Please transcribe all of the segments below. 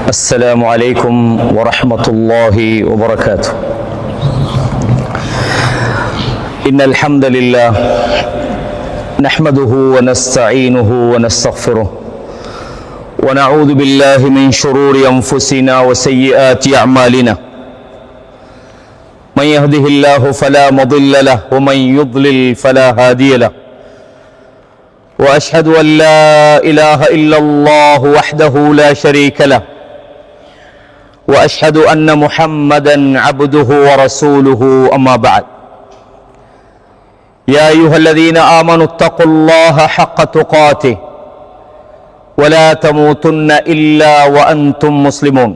السلام عليكم ورحمة الله وبركاته. إن الحمد لله نحمده ونستعينه ونستغفره ونعوذ بالله من شرور أنفسنا وسيئات أعمالنا. من يهده الله فلا مضل له ومن يضلل فلا هادي له. وأشهد أن لا إله إلا الله وحده لا شريك له. وأشهد أن محمدا عبده ورسوله. أما بعد، يا أيها الذين آمنوا اتقوا الله حق تقاته ولا تموتن إلا وأنتم مسلمون.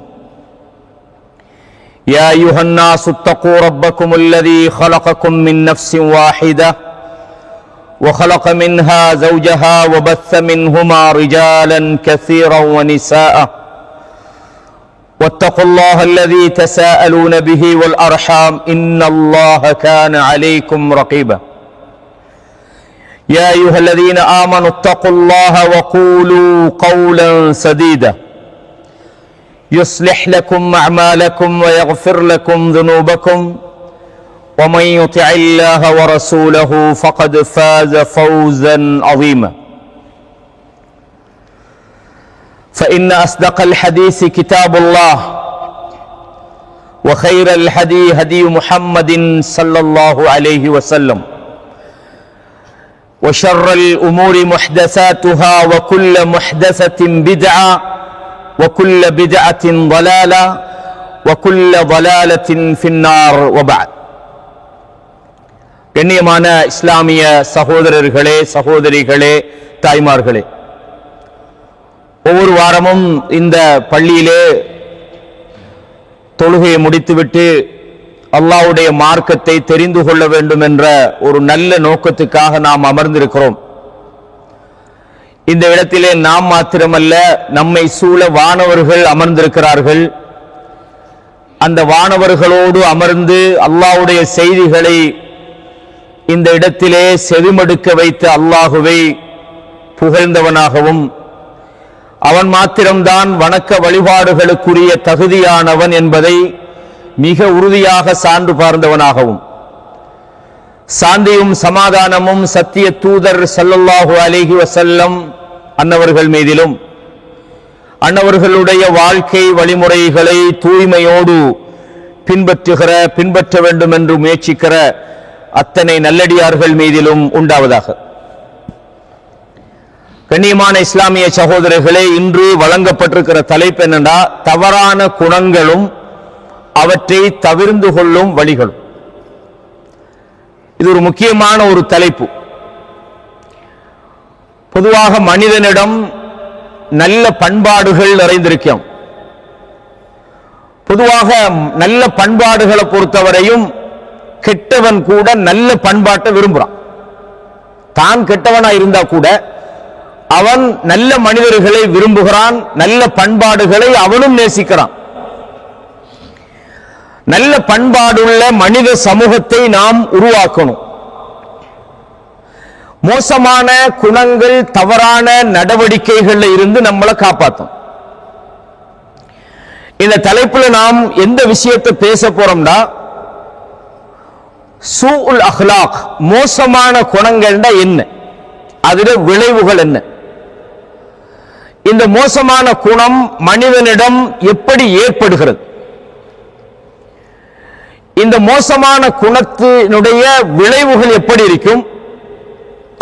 يا أيها الناس اتقوا ربكم الذي خلقكم من نفس واحدة وخلق منها زوجها وبث منهما رجالا كثيرا ونساء واتقوا الله الذي تساءلون به والأرحام إن الله كان عليكم رقيبا. يا أيها الذين آمنوا اتقوا الله وقولوا قولا سديدا يصلح لكم أعمالكم ويغفر لكم ذنوبكم ومن يطع الله ورسوله فقد فاز فوزا عظيما. فإن أصدق الحديث كتاب الله وخير الهدي هدي محمد صلى الله عليه وسلم وشر الأمور محدثاتها وكل محدثة بدعة وكل بدعة ضلالة وكل ضلالة في النار. وبعد. கண்ணியமான இஸ்லாமிய சகோதரர்களே, சகோதரிகளே, தாய்மார்களே, ஒவ்வொரு வாரமும் இந்த பள்ளியிலே தொழுகையை முடித்துவிட்டு அல்லாஹ்வுடைய மார்க்கத்தை தெரிந்து கொள்ள வேண்டும் என்ற ஒரு நல்ல நோக்கத்துக்காக நாம் அமர்ந்திருக்கிறோம். இந்த இடத்திலே நாம் மாத்திரமல்ல, நம்மை சூழ வானவர்கள் அமர்ந்திருக்கிறார்கள். அந்த வானவர்களோடு அமர்ந்து அல்லாஹ்வுடைய செய்திகளை இந்த இடத்திலே செவிமடுக்க வைத்த அல்லாஹுவை புகழ்ந்தவனாகவும், அவன் மாத்திரம்தான் வணக்க வழிபாடுகளுக்குரிய தகுதியானவன் என்பதை மிக உறுதியாக சான்று பார்ந்தவனாகவும், சாந்தியும் சமாதானமும் சத்திய தூதர் ஸல்லல்லாஹு அலைஹி வஸல்லம் அன்னவர்கள் மீதிலும், அன்னவர்களுடைய வாழ்க்கை வழிமுறைகளை தூய்மையோடு பின்பற்ற வேண்டும் என்று முயற்சிக்கிற அத்தனை நல்லடியார்கள் மீதிலும் உண்டாவதாக. கண்ணியமான இஸ்லாமிய சகோதரர்களே, இன்று வழங்கப்பட்டிருக்கிற தலைப்பு என்னன்னா, தவறான குணங்களும் அவற்றை தவிர்ந்து கொள்ளும் வழிகளும். இது ஒரு முக்கியமான ஒரு தலைப்பு. பொதுவாக மனிதனிடம் நல்ல பண்பாடுகள் நிறைந்திருக்கும். பொதுவாக நல்ல பண்பாடுகளை பொறுத்தவரையும் கெட்டவன் கூட நல்ல பண்பாட்டை விரும்புறான். தான் கெட்டவனா இருந்தா கூட அவன் நல்ல மனிதர்களை விரும்புகிறான், நல்ல பண்பாடுகளை அவனும் நேசிக்கிறான். நல்ல பண்பாடுள்ள மனித சமூகத்தை நாம் உருவாக்கணும். மோசமான குணங்கள், தவறான நடவடிக்கைகள்ல இருந்து நம்மளை காப்பாற்றும். இந்த தலைப்புல நாம் எந்த விஷயத்தை பேச போறோம்னா, சூஉல் அஹ்லாக், மோசமான குணங்கள்னா என்ன, அதுல விளைவுகள் என்ன, இந்த மோசமான குணம் மனிதனிடம் எப்படி ஏற்படுகிறது, இந்த மோசமான குணத்தினுடைய விளைவுகள் எப்படி இருக்கும்,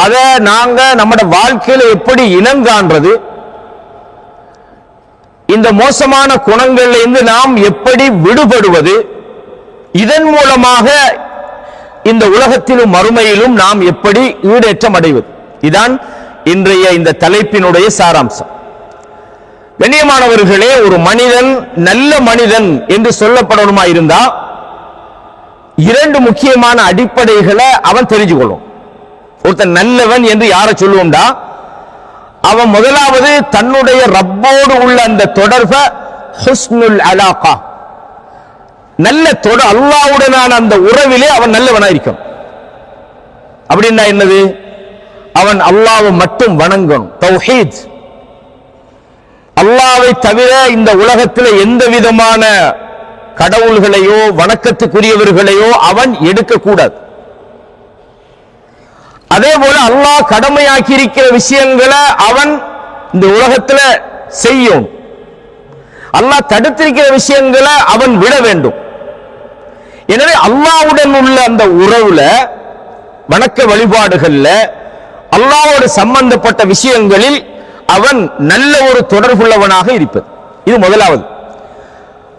அதை நாங்க நம்ம வாழ்க்கையில எப்படி இனங்காண்றது, இந்த மோசமான குணங்கள்ல இருந்து நாம் எப்படி விடுபடுவது, இதன் மூலமாக இந்த உலகத்திலும் மறுமையிலும் நாம் எப்படி ஈடேற்றம் அடைவது, இதான் இன்றைய இந்த தலைப்பினுடைய சாராம்சம். கண்ணியமானவர்களே, ஒரு மனிதன் நல்ல மனிதன் என்று சொல்லப்படணுமா இருந்தா இரண்டு முக்கியமான அடிப்படைகளை அவன் தெரிஞ்சுக்கொள்ளும். ஒருத்தன் நல்லவன் என்று யாரை சொல்லுவோம்டா, அவன் முதலாவது தன்னுடைய ரப்போடு உள்ள அந்த தொடர்பை ஹுஸ்னுல் அலாகா, நல்ல தொடர், அல்லாஹ்வுடனான அந்த உறவிலே அவன் நல்லவனா இருக்கும். அப்படின்னா என்னது, அவன் அல்லாஹ்வை மட்டும் வணங்கணும், தௌஹீத். அல்லாஹ்வை தவிர இந்த உலகத்தில் எந்த விதமான கடவுள்களையோ வணக்கத்துக்குரியவர்களையோ அவன் எடுக்கக்கூடாது. அதே போல அல்லாஹ் கடமையாக்கி இருக்கிற விஷயங்களை அவன் இந்த உலகத்துல செய்யும். அல்லாஹ் தடுத்திருக்கிற விஷயங்களை அவன் விட வேண்டும். எனவே அல்லாஹ்வுடன் உள்ள அந்த உறவுல, வணக்க வழிபாடுகள்ல, அல்லாஹ்வோடு சம்பந்தப்பட்ட விஷயங்களில் அவன் நல்ல ஒரு தொடர்புள்ளவனாக இருப்பது. இது முதலாவது.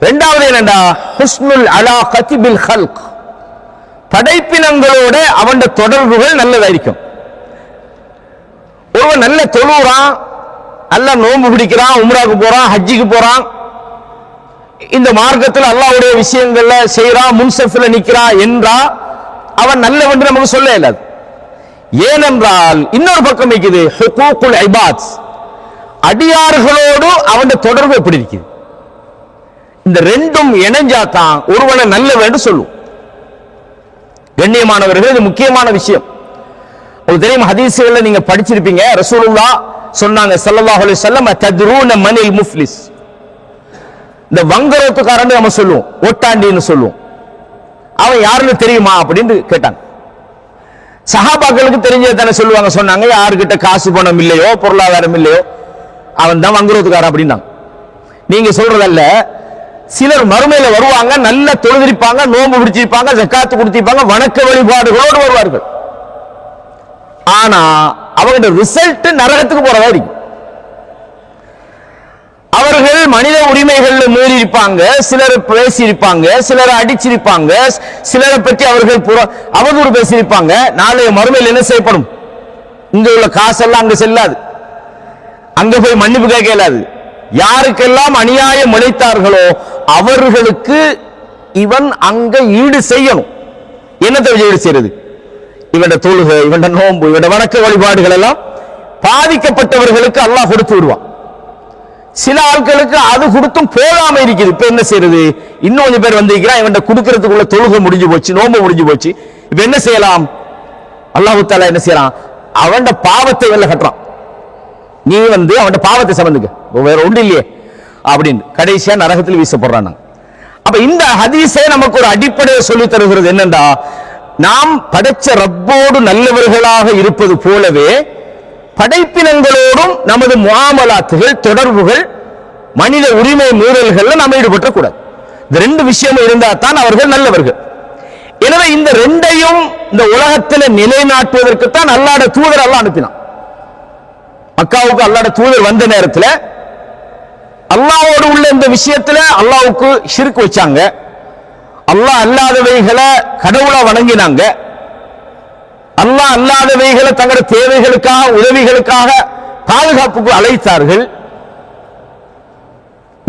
இரண்டாவது என்னடா, ஹுஸ்னுல் அலாகதி பில் ஹல்க், படைப்பினங்களோட அவன் தொடர்புகள் நல்லதாയിരിக்கும். ஒருவன் நல்ல தொழுறான், நல்ல நோன்பு பிடிக்கிறான், உம்ராவுக்கு போறான், ஹஜ்ஜிக்கு போறான், இந்த மார்க்கத்தில் அல்லாஹ்வுடைய விஷயங்கள்ல செய்யறான், முன்சஃப்ல நிக்கிறான் என்றா அவன் நல்லவன் என்று நமக்கு சொல்ல இயலாது. ஏனென்றால் இன்னொரு பக்கம் இருக்குது, ஹுகூகுல் இபாத், அடியார்களோடு அவன் தொடர்பு எப்படி இருக்குது. இந்த ரெண்டும் இணைஞ்சாதான் ஒருவனை நல்லவன் என்று சொல்லும். கண்ணியமானவர்கள், இது முக்கியமான விஷயம். உங்களுக்கு தெரியும், ஹதீஸ்களை நீங்க படிச்சிருப்பீங்க. ரசூலுல்லாஹ் சொன்னாங்க ஸல்லல்லாஹு அலைஹி வஸல்லம், தத்ரூன மனில் முஃப்லிஸ், இந்த வங்கரோத்துக்காரன் நம்ம சொல்லுவோம், ஓட்டாண்டின்னு சொல்லுவோம். அவன் யாருன்னு தெரியுமா அப்படின்னு கேட்டாங்க. சஹாபாக்களுக்கு தெரிஞ்சது தானே சொல்லுவாங்க. சொன்னாங்க, யாருக்கிட்ட காசு பணம் இல்லையோ, பொருளாதாரம் இல்லையோ, அவன் தான் வங்கரோத்துக்காரன் அப்படின்னாங்க. நீங்க சொல்றதல்ல, சிலர் மறுமையில வருவாங்க, நல்ல தொழுதிருப்பாங்க, நோன்பு பிடிச்சிருப்பாங்க, ஜக்காத்து கொடுத்திருப்பாங்க, வணக்க வழிபாடுகளோடு வருவார்கள். ஆனா அவங்க ரிசல்ட் நரகத்துக்கு போறதா இருக்கும். அவர்கள் மனித உரிமைகள் மீறி இருப்பாங்க, சிலர் பேசியிருப்பாங்க, சிலர் அடிச்சிருப்பாங்க, சிலரை பற்றி அவர்கள் அவதூறு பேசியிருப்பாங்க. நாளைய மறுமையில் என்ன செய்யப்படும்? இங்க உள்ள காசெல்லாம் அங்க செல்லாது, அங்க போய் மன்னிப்பு கேட்க இயலாது. யாருக்கெல்லாம் அநியாயம் இழைத்தார்களோ அவர்களுக்கு இவன் அங்க ஈடு செய்யணும். என்னத்தை ஈடு செய்யறது? இவன் தொழுகை, இவன் நோன்பு, இவன் வணக்க வழிபாடுகள் எல்லாம் பாதிக்கப்பட்டவர்களுக்கு அல்லாஹ் கொடுத்து விடுவான். சில ஆட்களுக்கு அது கொடுத்தும் போகாம இருக்குது. இப்ப என்ன செய்யறது? இன்னும் கொஞ்சம் பேர் வந்திருக்கிறான், இவன் கொடுக்கறதுக்குள்ள தொழுகை முடிஞ்சு போச்சு, நோன்பு முடிஞ்சு போச்சு. இப்ப என்ன செய்யலாம்? அல்லாஹ் தஆலா என்ன செய்யறான்? அவன் பாவத்தை வெல்ல கட்டுறான். நீ அவன் பாவத்தை சம்பந்துக்க, வேற ஒன்று இல்லையே அப்படின்னு கடைசியா நரகத்தில் வீசப்படுறான். அப்ப இந்த ஹதீஸே நமக்கு ஒரு அடிப்படையை சொல்லி தருகிறது. என்னண்டா, நாம் படைச்ச ரப்போடு நல்லவர்களாக இருப்பது போலவே படைப்பினங்களோடும் நமது முஆமலாத்துகள், தொடர்புகள், மனித உரிமை மீறல்கள்ல நாம் ஈடுபட்ட கூடாது. இந்த ரெண்டு விஷயம் இருந்தா தான் அவர்கள் நல்லவர்கள். எனவே இந்த ரெண்டையும் இந்த உலகத்தில் நிலைநாட்டுவதற்கு தான் அல்லாஹ்வுடைய தூதர் அல்லாஹ் அனுப்பினான். மக்காவுக்கு அல்லாஹ்வுடைய தூதர் வந்த நேரத்தில் அல்லாஹ்வோடு உள்ள இந்த விஷயத்துல அல்லாஹ்வுக்கு ஷிர்க் வச்சாங்க. அல்லாஹ் அல்லாதவைகளை கடவுளா வணங்கினாங்க. அல்லாஹ் அல்லாதவைகளை தங்களுடைய தேவைகளுக்காக, உதவிகளுக்காக, பாதுகாப்புக்கு அழைத்தார்கள்.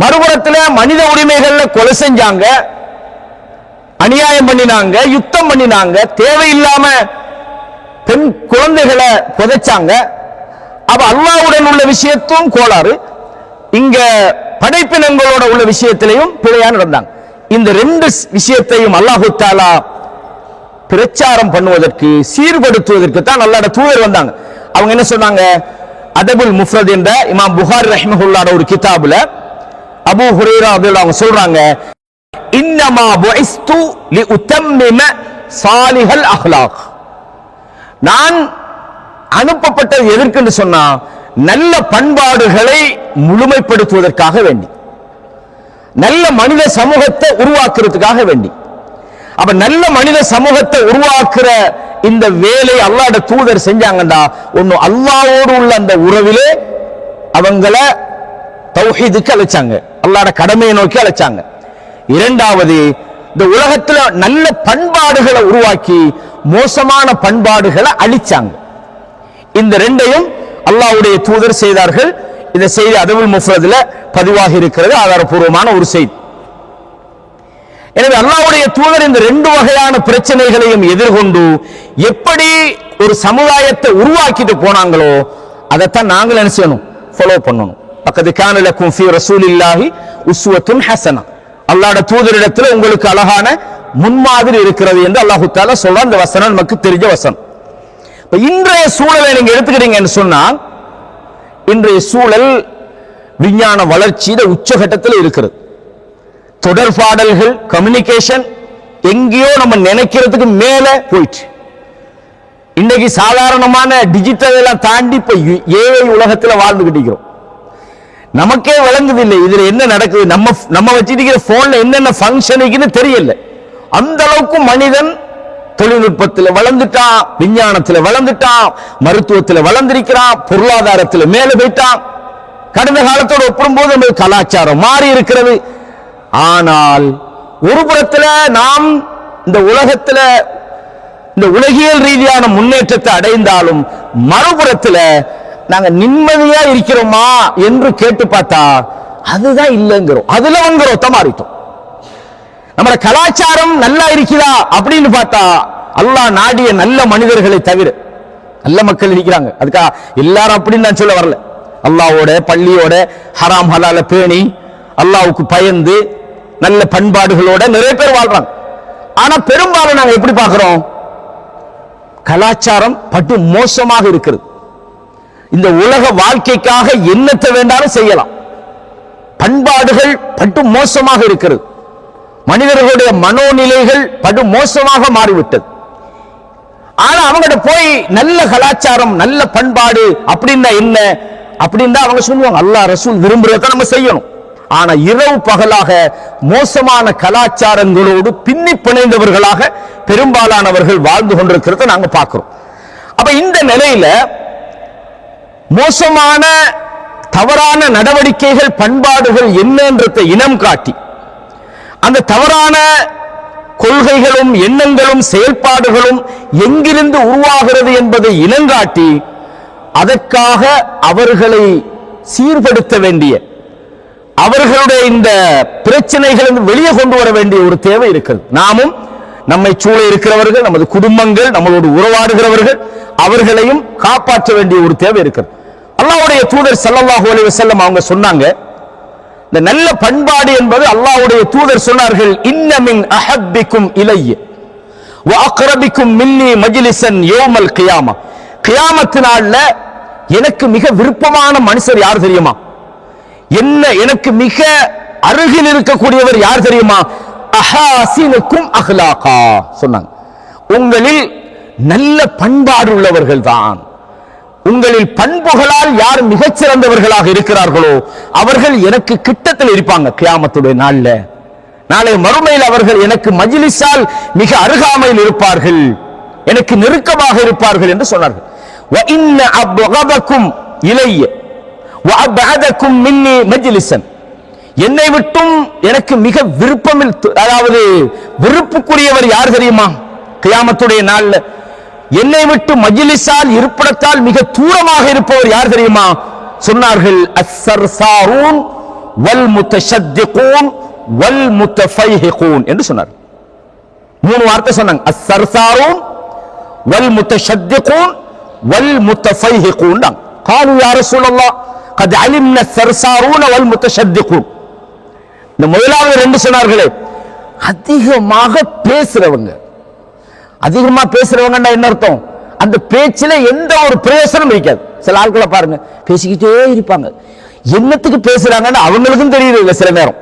மறுபுறத்தில் மனித உரிமைகள்ல கொலை செஞ்சாங்க, அநியாயம் பண்ணினாங்க, யுத்தம் பண்ணினாங்க, தேவையில்லாம பெண் குழந்தைகளை புதைச்சாங்க. அப்ப அல்லாஹ்வுடன் உள்ள விஷயத்தும் கோளாறு, இங்க படைப்பினங்களோட உள்ள விஷயத்திலையும் பிழையா நடந்தாங்க. இந்த ரெண்டு விஷயத்தையும் அல்லாஹு தஆலா பிரச்சாரம் பண்ணுவதற்கு, சீர்படுத்துவதற்கு தான் அல்லாஹ்வுடைய தூதர் வந்தாங்க. அவங்க என்ன சொன்னாங்க? அதபுல் முஃப்ரத் என்ற இமாம் புகாரி ரஹ்மஹுல்லாஹ் ஒரு கிதாபுல அபூ ஹுரைரா ரலியல்லாஹு அன்ஹு சொல்றாங்க, இன்னமா புஇஸ்து லிஉத்தம்மிம சாலிஹல் அஹ்லாக், நான் அனுப்பப்பட்டது எதற்கென்று சொன்னா நல்ல பண்பாடுகளை முழுமைப்படுத்துவதற்காக வேண்டி, நல்ல மனித சமூகத்தை உருவாக்குறதுக்காக வேண்டி. அப்ப நல்ல மனித சமூகத்தை உருவாக்குற இந்த வேலை அல்லாஹ்வுடைய தூதர் செஞ்சாங்கடா. ஒன்னு அல்லாஹ்வோடு உள்ள அந்த உறவிலே அவங்கள தௌஹீதுக்கு அழைச்சாங்க, அல்லாஹ்வுடைய கடமையை நோக்கி அழைச்சாங்க. இரண்டாவது, இந்த உலகத்துல நல்ல பண்பாடுகளை உருவாக்கி மோசமான பண்பாடுகளை அழிச்சாங்க. இந்த ரெண்டையும் அல்லாஹ்வுடைய தூதர் செய்தார்கள். இந்த செய்தி அதபுல் முஃப்ரத்ல பதிவாகி இருக்கிறது, ஆதாரபூர்வமான ஒரு செய்தி. எனவே அல்லாஹ்வுடைய தூதர் இந்த ரெண்டு வகையான பிரச்சனைகளையும் எதிர்கொண்டு எப்படி ஒரு சமுதாயத்தை உருவாக்கிட்டு போனாங்களோ அதைத்தான் நாங்கள் என்ன செய்யணும்? ஃபாலோ பண்ணணும். பக்கத்து கான லக்கும் ஃபீ ரசூலில்லாஹி உஸ்வத்துன் ஹஸனா, அல்லாஹ்வுடைய தூதரிடத்தில் உங்களுக்கு அழகான முன்மாதிரி இருக்கிறது என்று அல்லாஹ் தஆலா சொல்றான். இந்த வசனம் நமக்கு தெரிஞ்ச வசனம். இன்றைய சூழலை நீங்க எடுத்துக்கிட்டீங்கன்னு சொன்னா, இன்றைய சூழல் விஞ்ஞான வளர்ச்சியில உச்சகட்டத்தில் இருக்கிறது. தொடர்பாடல்கள், கம்யூனிகேஷன் எங்கேயோ நம்ம நினைக்கிறதுக்கு மேல போயிட்டு இன்னைக்கு சாதாரணமான டிஜிட்டல் எல்லாம் தாண்டி இப்ப ஏஐ உலகத்தில் வாழ்ந்துகிட்டு இருக்கிறோம். நமக்கே விளங்குது இல்லை இதுல என்ன நடக்குது, நம்ம வச்சிருக்கிற போன்ல என்னென்ன ஃபங்க்ஷனுக்குன்னு தெரியல. அந்த அளவுக்கு மனிதன் தொழில்நுட்பத்தில் வளர்ந்துட்டான், விஞ்ஞானத்தில் வளர்ந்துட்டான், மருத்துவத்தில் வளர்ந்திருக்கிறான், பொருளாதாரத்தில் மேல போயிட்டான். கடந்த காலத்தோடு ஒப்பிடும்போது நம்ம கலாச்சாரம் மாறி இருக்கிறது. ஆனால் ஒரு புறத்துல நாம் இந்த உலகத்துல இந்த உலகியல் ரீதியான முன்னேற்றத்தை அடைந்தாலும் மறுபுறத்துல நாங்க நிம்மதியா இருக்கிறோமா என்று கேட்டு பார்த்தா அதுதான் இல்லைங்கிறோம். அதுல வங்குறோம் மாறிட்டோம். நம்ம கலாச்சாரம் நல்லா இருக்குதா அப்படின்னு பார்த்தா அல்லாஹ் நாடிய நல்ல மனிதர்களை தவிர நல்ல மக்கள் இருக்கிறாங்க. அதுக்காக எல்லாரும் அப்படின்னு நான் சொல்ல வரல. அல்லாஹ்வோட பள்ளியோட ஹராம் ஹலால பேணி அல்லாஹ்வுக்கு பயந்து நல்ல பண்பாடுகளோட நிறைய பேர் வாழ்றாங்க. ஆனா பெரும்பாலும் நாங்க எப்படி பார்க்கிறோம், கலாச்சாரம் பட்டு மோசமாக இருக்கிறது. இந்த உலக வாழ்க்கைக்காக என்னத்தை வேண்டாலும் செய்யலாம். பண்பாடுகள் பட்டு மோசமாக இருக்கிறது. மனிதர்களுடைய மனோநிலைகள் படு மோசமாக மாறிவிட்டது. ஆனா அவங்ககிட்ட போய் நல்ல கலாச்சாரம் நல்ல பண்பாடு அப்படின்னா என்ன அப்படின்னா அவங்க சொல்லுவாங்க அல்லாஹ் ரசூல் விரும்புறத நம்ம செய்யணும். ஆனா இரவு பகலாக மோசமான கலாச்சாரங்களோடு பின்னி பிணைந்தவர்களாக பெரும்பாலானவர்கள் வாழ்ந்து கொண்டிருக்கிறத நாங்க பார்க்கிறோம். அப்ப இந்த நிலையில மோசமான தவறான நடவடிக்கைகள் பண்பாடுகள் என்னன்றதை இனம் காட்டி அந்த தவறான கொள்கைகளும் எண்ணங்களும் செயல்பாடுகளும் எங்கிருந்து உருவாகிறது என்பதை இனங்காட்டி அதற்காக அவர்களை சீர்படுத்த வேண்டிய அவர்களுடைய இந்த பிரச்சனைகள் வெளியே கொண்டு வர வேண்டிய ஒரு தேவை இருக்கிறது. நாமும் நம்மை சூழ இருக்கிறவர்கள், நமது குடும்பங்கள், நம்மளோடு உறவாடுகிறவர்கள் அவர்களையும் காப்பாற்ற வேண்டிய ஒரு தேவை இருக்கிறது. அல்லாஹ்வுடைய தூதர் ஸல்லல்லாஹு அலைஹி வஸல்லம் அவங்க சொன்னாங்க, இந்த நல்ல பண்பாடு என்பது அல்லாஹ்வுடைய தூதர் சொன்னார்கள், இன்ன மின் அஹப்பிக்கும் இலைய வ அக்ரபிக்கும் மின்னி மஜ்லிஸன் யௌமல் கியாமா. கியாமத் நாள்ல எனக்கு மிக விருப்பமான மனுஷர் யார் தெரியுமா? என்ன எனக்கு மிக அருகில் இருக்கக்கூடியவர் யார் தெரியுமா? அஹாசினுக்கும் அஹ்லாகா சொன்னாங்க. உங்களில் நல்ல பண்பாடு உள்ளவர்கள் தான். உங்களில் பண்புகளால் யார் மிகச் சிறந்தவர்களாக இருக்கிறார்களோ அவர்கள் எனக்கு கிட்டத்தில் இருப்பாங்க கியாமத்துடைய நாள்ல. நாளை மறுமையில் அவர்கள் எனக்கு மஜ்லிஸால் மிக அருகாமையில் இருப்பார்கள், எனக்கு நெருக்கமாக இருப்பார்கள் என்று சொன்னார்கள். வ இன்ன அப்கதக்கும் இலைய வ அப்அதக்கும் மின்னி மஜ்லிஸன். என்னை விட்டும் எனக்கு மிக விருப்பமில் அதாவது விருப்புக்குரியவர் யார் தெரியுமா? கியாமத்துடைய நாள்ல என்னை விட்டு மஜ்லிஸால் இருப்பிடத்தால் மிக தூரமாக இருப்பவர் யார் தெரியுமா? சொன்னார்கள், அஸ்ஸர்சாரூன் வல் முத்தஷத்திகூன் வல் முத்தஃபைஹிகூன் என்று சொன்னார். மூணு வார்த்தை சொன்னாங்க, அஸ்ஸர்சாரூன் வல் முத்தஷத்திகூன் வல் முத்தஃபைஹிகூன். قالوا يا رسول الله قد علمنا السرسارون والمتشدقون. இந்த முதலாவது ரெண்டு சொன்னார்களே, அதிகமாக பேசுறவங்க. அதிகமா பேசுறவங்கன்னா என்ன அர்த்தம்? அந்த பேச்சில எந்த ஒரு பிரயோசனம் இருக்காது. சில ஆட்களை பாருங்க பேசிக்கிட்டே இருப்பாங்க, என்னத்துக்கு பேசுறாங்கன்னு அவங்களுக்கும் தெரியல இல்ல. சில நேரம்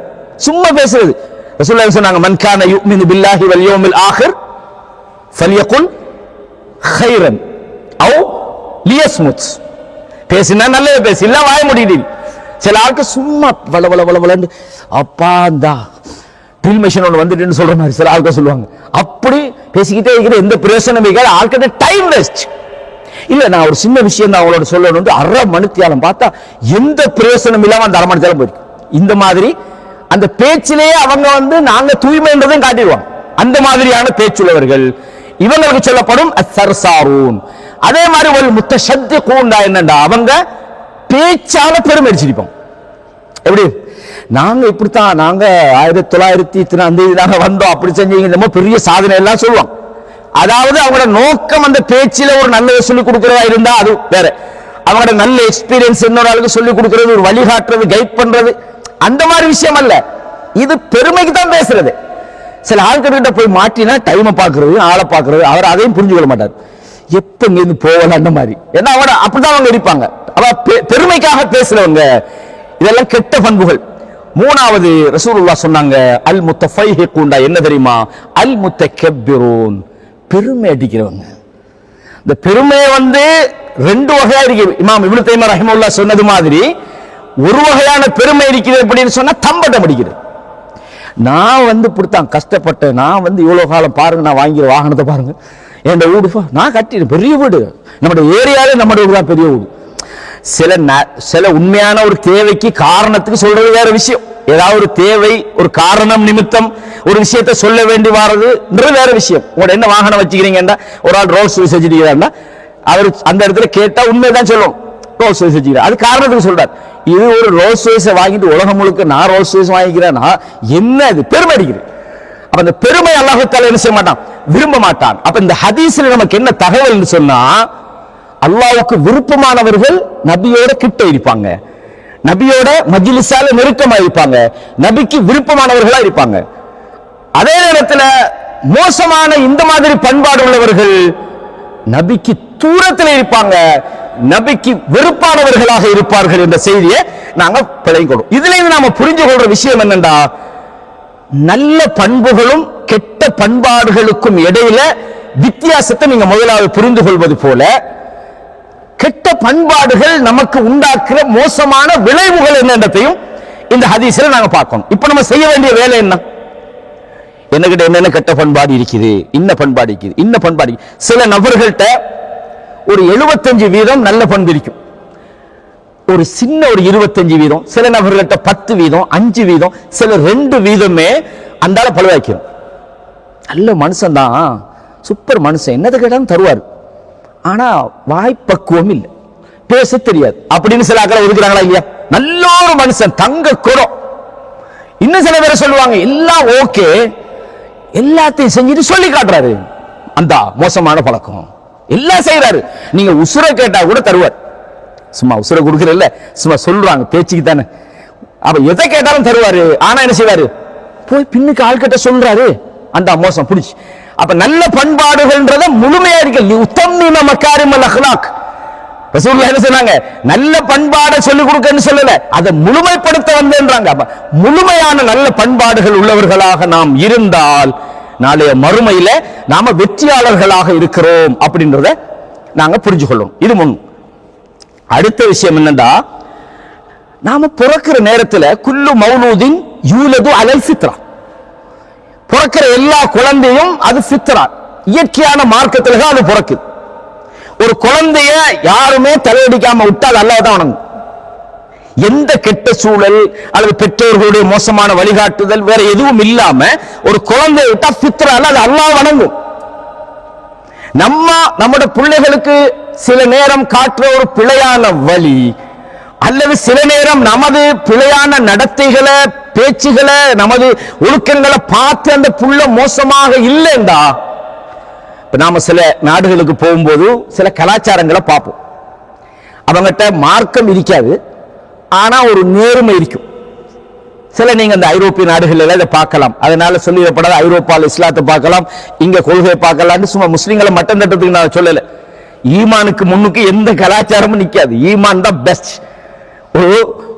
சும்மா பேசுறது. ரசூலுல்லாஹி சொன்னாங்க, மன் கான யுமினு பில்லாஹி வல் யௌமில் ஆகிர் ஃபல்யகுல் கைரன் அவ் லியஸ்முத். பேசினா நல்லது பேசு, இல்ல வாய முடியுது. சில ஆட்கள் சும்மா வள வள வள வளன்னு அப்பா இந்தா ட்ரில் மெஷின் ஒன்று வந்துட்டுன்னு சொல்ற மாதிரி சில ஆட்கள் சொல்லுவாங்க. அப்படி பேசிக்கிட்டே இருக்கிற எந்த பிரயோசனம் இருக்காது. ஆட்கிட்ட டைம் வேஸ்ட் இல்ல. நான் ஒரு சின்ன விஷயம் தான் அவங்களோட சொல்லணும், அரை மணித்தியாலம் பார்த்தா எந்த பிரயோசனம் இல்லாம அந்த அரை மணித்தியாலம் போயிருக்கு. இந்த மாதிரி அந்த பேச்சிலேயே அவங்க நாங்க தூய்மைன்றதையும் காட்டிடுவாங்க. அந்த மாதிரியான பேச்சுள்ளவர்கள் இவங்களுக்கு சொல்லப்படும் அஸ்ஸர்சாரூன். அதே மாதிரி ஒரு முத்தஷத்திகூன் என்னண்டா அவங்க பேச்சால பெருமைச்சிருப்போம். எப்படி நாங்க இப்படித்தான், நாங்க 1900 நாங்க வந்தோம், அப்படி செஞ்சீங்க, பெரிய சாதனை எல்லாம் சொல்லுவாங்க. அதாவது அவங்களோட நோக்கம் அந்த பேச்சில ஒரு நல்லதை சொல்லிக் கொடுக்கிறதா இருந்தா அது வேற. அவங்களோட நல்ல எக்ஸ்பீரியன்ஸ் இன்னொரு ஆளுக்கு சொல்லிக் கொடுக்கிறது, ஒரு வழிகாட்டுறது, கைட் பண்றது, அந்த மாதிரி விஷயம் அல்ல. இது பெருமைக்கு தான் பேசுறது. சில ஆட்கிட்ட போய் மாட்டினா டைமை பார்க்கறது, ஆளை பார்க்கறது, அவர் அதையும் புரிஞ்சு கொள்ள மாட்டார். எப்ப இங்கிருந்து போகல அந்த மாதிரி. ஏன்னா அவட அப்படிதான் அவங்க இருப்பாங்க. அவ பெருமைக்காக பேசுறவங்க இதெல்லாம் கெட்ட பண்புகள். மூணாவது ரசூலுல்லாஹ் சொன்னாங்க, அல் முத்தஃபைஹிகுண்டா என்ன தெரியுமா? அல் முத்தகப்பிரூன், பெருமை அடிக்கிறவங்க. இந்த பெருமையை ரெண்டு வகையா இருக்கு. இமாம் இப்னு தைமிய்யா ரஹிமஹுல்லாஹ் சொன்னது மாதிரி ஒரு வகையான பெருமை இருக்குது அப்படின்னு சொன்னா தம்பட்டம் அடிக்கிறது. நான் இப்படித்தான் கஷ்டப்பட்டேன், நான் இவ்வளவு காலம் பாருங்க, நான் வாங்கிற வாகனத்தை பாருங்க, என் வீடு நான் கட்டினேன், பெரிய வீடு, நம்முடைய ஏரியாவே நம்முடைய வீடு தான் பெரிய வீடு. சில உண்மையான ஒரு தேவைக்கு காரணத்துக்கு சொல்றது வேற விஷயம். ஏதாவது ஒரு தேவை, ஒரு காரணம் நிமித்தம் ஒரு விஷயத்தை சொல்ல வேண்டி வர்றதுன்றது வேற விஷயம். உங்களோட என்ன வாகனம் வச்சுக்கிறீங்கன்னா, ஒரு ஆள் ரோல்ஸ் ராய்ஸ் வச்சுக்கிறீங்கன்னா அவர் அந்த இடத்துல கேட்டா உண்மைதான் சொல்லும், ரோல்ஸ் ராய்ஸ் வச்சுக்கிறேன், அது காரணத்துக்கு சொல்றாரு. இது ஒரு ரோல்ஸ் ராய்ஸை வாங்கிட்டு உலகம் முழுக்க நான் ரோல்ஸ் ராய்ஸ் வாங்கிக்கிறேன்னா என்ன இது? பெருமை அடிக்கிறேன். அப்ப அந்த பெருமை அல்லாஹ் தஆலா என்ன செய்ய மாட்டான், விரும்ப மாட்டான். அப்ப இந்த ஹதீஸ்ல நமக்கு என்ன தகவல் சொன்னா, அல்லாஹ்வுக்கு விருப்பமானவர்கள் நபியோட கிட்ட இருப்பாங்க, நபியோட மஜ்லிஸால நெருக்கமா இருப்பாங்க, நபிக்கு விருப்பமானவர்களா இருப்பாங்க. அதே நேரத்தில் மோசமான இந்த மாதிரி பண்பாடு உள்ளவர்கள் நபிக்கு தூரத்தில் இருப்பாங்க, நபிக்கு வெறுப்பானவர்களாக இருப்பார்கள் என்ற செய்தியை நாங்க பிழைக்கணும். இதுல இருந்து நாம புரிஞ்சு கொள்ற விஷயம் என்னண்டா, நல்ல பண்புகளும் கெட்ட பண்பாடுகளுக்கும் இடையில வித்தியாசத்தை நீங்க முதலாவது புரிந்து கொள்வது போல, கெட்ட பண்பாடுகள் நமக்கு உண்டாக்குற மோசமான விளைவுகள் என்னன்றதையும் இந்த ஹதீஸ்ல நாங்க பார்க்கணும். இப்ப நம்ம செய்ய வேண்டிய வேலை என்ன? என்னகிட்ட என்னென்ன கெட்ட பண்பாடு இருக்குது, இன்ன பண்பாடு இருக்குது, இன்ன பண்பாடு. சில நபர்கள்ட்ட ஒரு 75% நல்ல பண்பு இருக்கும், ஒரு சின்ன ஒரு 25%. சில நபர்கள்ட்ட 10%, 5%, சில 2% அந்தால பழுவாக்கும். நல்ல மனுஷன் தான், சூப்பர் மனுஷன், என்னது கேட்டாலும் தருவார், ஆனா வாய்ப்பக்குவம் இல்லை, பேச தெரியாது அப்படின்னு சில ஆக்களை ஒதுக்குறாங்களா இல்லையா? நல்ல ஒரு மனுஷன், தங்க குறம். இன்னும் சில பேரை சொல்லுவாங்க எல்லாம் ஓகே, எல்லாத்தையும் செஞ்சுட்டு சொல்லி காட்டுறாரு, அந்த மோசமான பழக்கம் எல்லாம் செய்யறாரு. நீங்க உசுரை கேட்டா கூட தருவார், சும்மா உசுரை கொடுக்கறல்ல, சும்மா சொல்றாங்க பேச்சுக்கு தானே. அப்ப எதை கேட்டாலும் தருவாரு, ஆனா என்ன செய்வாரு, போய் பின்னுக்கு ஆள்கிட்ட சொல்றாரு, அந்த மோசம் பிடிச்சு. அப்ப நல்ல பண்பாடுகள்ன்றத முழுமையா இருக்கு. உத்தம்மிம மகாரிமல் அக்லாக், ரசூலுல்லாஹ் என்ன சொன்னாங்க, நல்ல பண்பாடை சொல்லிக் கொடுக்கன்னு சொல்லல, அதை முழுமைப்படுத்த வந்தேன்றாங்க. அப்ப முழுமையான நல்ல பண்பாடுகள் உள்ளவர்களாக நாம் இருந்தால் நாளைய மறுமையில நாம வெற்றியாளர்களாக இருக்கிறோம் அப்படின்றத நாங்க புரிஞ்சு கொள்ளணும். இது முன். அடுத்த விஷயம் என்னன்னா, நாம பிறக்கிற நேரத்தில் குல்லு மௌலூதின் யூலது அலல் ஃபித்ரா, பிறக்கிற எல்லா குழந்தையும் அது ஃபித்ரா, இயற்கையான மார்க்கத்தில் அது பிறக்குது. ஒரு குழந்தைய யாருமே தலையடிக்காம விட்டா அது அல்லாஹ் தான் வணங்கும். எந்த கெட்ட சூழல் அல்லது பெற்றோர்களுடைய மோசமான வழிகாட்டுதல் வேற எதுவும் இல்லாம ஒரு குழந்தைய விட்டா ஃபித்ரால அது அல்லாஹ் வணங்கும். நம்முடைய பிள்ளைகளுக்கு சில நேரம் காட்டுற ஒரு பிழையான வழி அல்லது சில நேரம் நமது பிழையான நடத்தைகளை, பேச்சுகளை, நமது ஒழுக்கங்களை பார்த்து அந்த புள்ள மோசமாக இல்லைண்டா, நாம சில நாடுகளுக்கு போகும்போது சில கலாச்சாரங்களை பார்ப்போம். அவங்ககிட்ட மார்க்கம் இருக்காது, ஆனா ஒரு நேர்மை இருக்கும். சில நீங்க அந்த ஐரோப்பிய நாடுகளில் இதை பார்க்கலாம். அதனால சொல்லிடப்படாத ஐரோப்பாவில் இஸ்லாத்தை பார்க்கலாம், இங்க கொள்கையை பார்க்கலாம்னு சும்மா முஸ்லீம்களை மட்டம் தட்டுறதுக்கு நான் சொல்லல. ஈமானுக்கு முன்னுக்கு எந்த கலாச்சாரமும் நிக்காது, ஈமான் தான் பெஸ்ட்.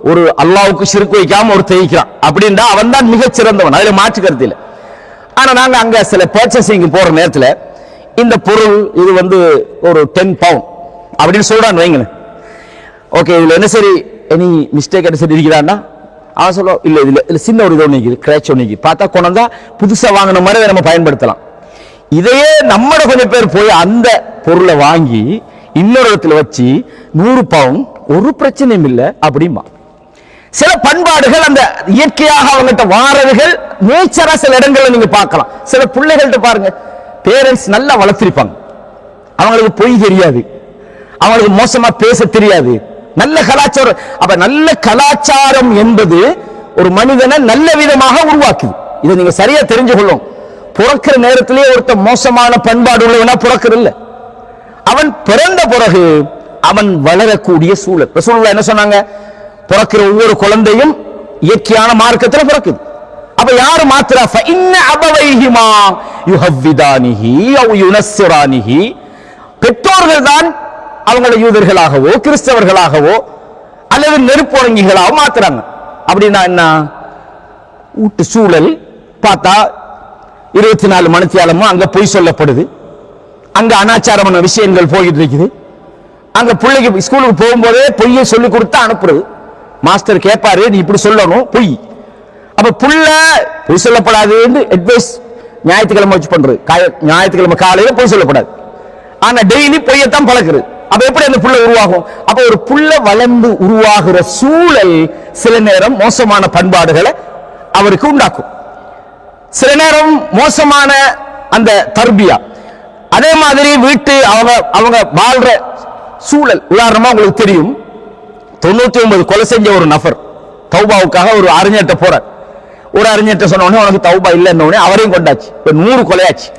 ஒரு அல்லாஹ்வுக்கு ஷிர்க் வைக்காம ஒரு தேய்க்கிறான் அப்படின்னா அவன் தான் மிகச் சிறந்தவன், அதுல மாற்று கருத்து இல்லை. ஆனா நாங்க அங்க சில பர்ச்சேசிங் போற நேரத்தில் இந்த பொருள் இது ஒரு 10 பவுண்ட் அப்படின்னு சொல்றான்னு வைங்களேன். ஓகே, இதுல என்ன சரி எனி மிஸ்டேக் என்ன சரி இருக்கிறான்னா அவன் சொல்லுவோம், இல்ல இதுல சின்ன ஒரு இது ஒன்று கிராச் ஒன்று பார்த்தா கொண்டா புதுசா வாங்கின மாதிரி நம்ம பயன்படுத்தலாம். இதையே நம்மட கொஞ்சம் பேர் போய் அந்த பொருளை வாங்கி இன்னொரு இடத்துல வச்சு 100 பவுண்ட் ஒரு பிரச்சனையும் இல்லை அப்படிமா. சில பண்பாடுகள் அந்த இயற்கையாக அவங்ககிட்ட வாரதுகள் நேச்சரா சில இடங்கள்ல நீங்க பார்க்கலாம். சில பிள்ளைகள்கிட்ட பாருங்க, பேரண்ட்ஸ் நல்லா வளர்த்திருப்பாங்க, அவங்களுக்கு பொய் தெரியாது, அவங்களுக்கு மோசமா பேச தெரியாது, நல்ல கலாச்சாரம். அப்ப நல்ல கலாச்சாரம் என்பது ஒரு மனிதனை நல்ல விதமாக உருவாக்குது. இதை நீங்க சரியா தெரிஞ்சு கொள்ளும். பிறக்கிற நேரத்திலேயே ஒருத்த மோசமான பண்பாடு உள்ளவனா பிறக்கிறல்ல, அவன் பிறந்த பிறகு அவன் வளரக்கூடிய சூழல். ரசூலுல்லாஹ் என்ன சொன்னாங்க, பிறக்கிற ஒவ்வொரு குழந்தையும் இயற்கையான மார்க்கத்தில் பிறக்குது. அப்ப யாரு மாத்திரா ஃபஇன்ன அபவைஹிமா யுஹவ்விதானிஹி அவ் யுனஸ்ஸிரானிஹி, பெற்றோர்கள் தான் அவங்களை யூதர்களாகவோ கிறிஸ்தவர்களாகவோ அல்லது நெருப்புறங்கிகளாக மாத்துறாங்க. அப்படின்னா என்ன? வீட்டு சூழல் பார்த்தா 24 மணித்தியாலமும் அங்க பொய் சொல்லப்படுது, அங்க அனாச்சாரமான விஷயங்கள் போயிட்டு இருக்குது, அங்க பிள்ளைக்கு ஸ்கூலுக்கு போகும்போதே பொய்யை சொல்லி கொடுத்தா அனுப்புறது. மாஸ்டர் கேட்பாரு, நீ இப்படி சொல்லணும், பொய். அப்ப புள்ள பொய் சொல்லப்படாது அட்வைஸ் ஞாயிற்றுக்கிழமை வச்சு பண்றது. ஞாயிற்றுக்கிழமை காலையில பொய் சொல்லப்படாது, ஆனா டெய்லி பொய்யத்தான் பழக்குறது. அப்ப எப்படி அந்த புள்ள உருவாகும்? அப்ப ஒரு புள்ள வளர்ந்து உருவாகிற சூழல் சில நேரம் மோசமான பண்பாடுகளை அவருக்கு உண்டாக்கும், சில நேரம் மோசமான அந்த தர்பியா. அதே மாதிரி வீட்டு அவங்க வாழ்ற சூழல். உதாரணமா உங்களுக்கு தெரியும், 99 கொலை செஞ்ச ஒரு நபர் தௌபாவுக்காக ஒரு அறிஞர்கிட்ட போறார். ஒரு அறிஞர்கிட்ட சொன்ன உடனே உனக்கு தௌபா இல்லைன்னு அவரையும் கொண்டாச்சு, இப்ப 100 கொலையாச்சு.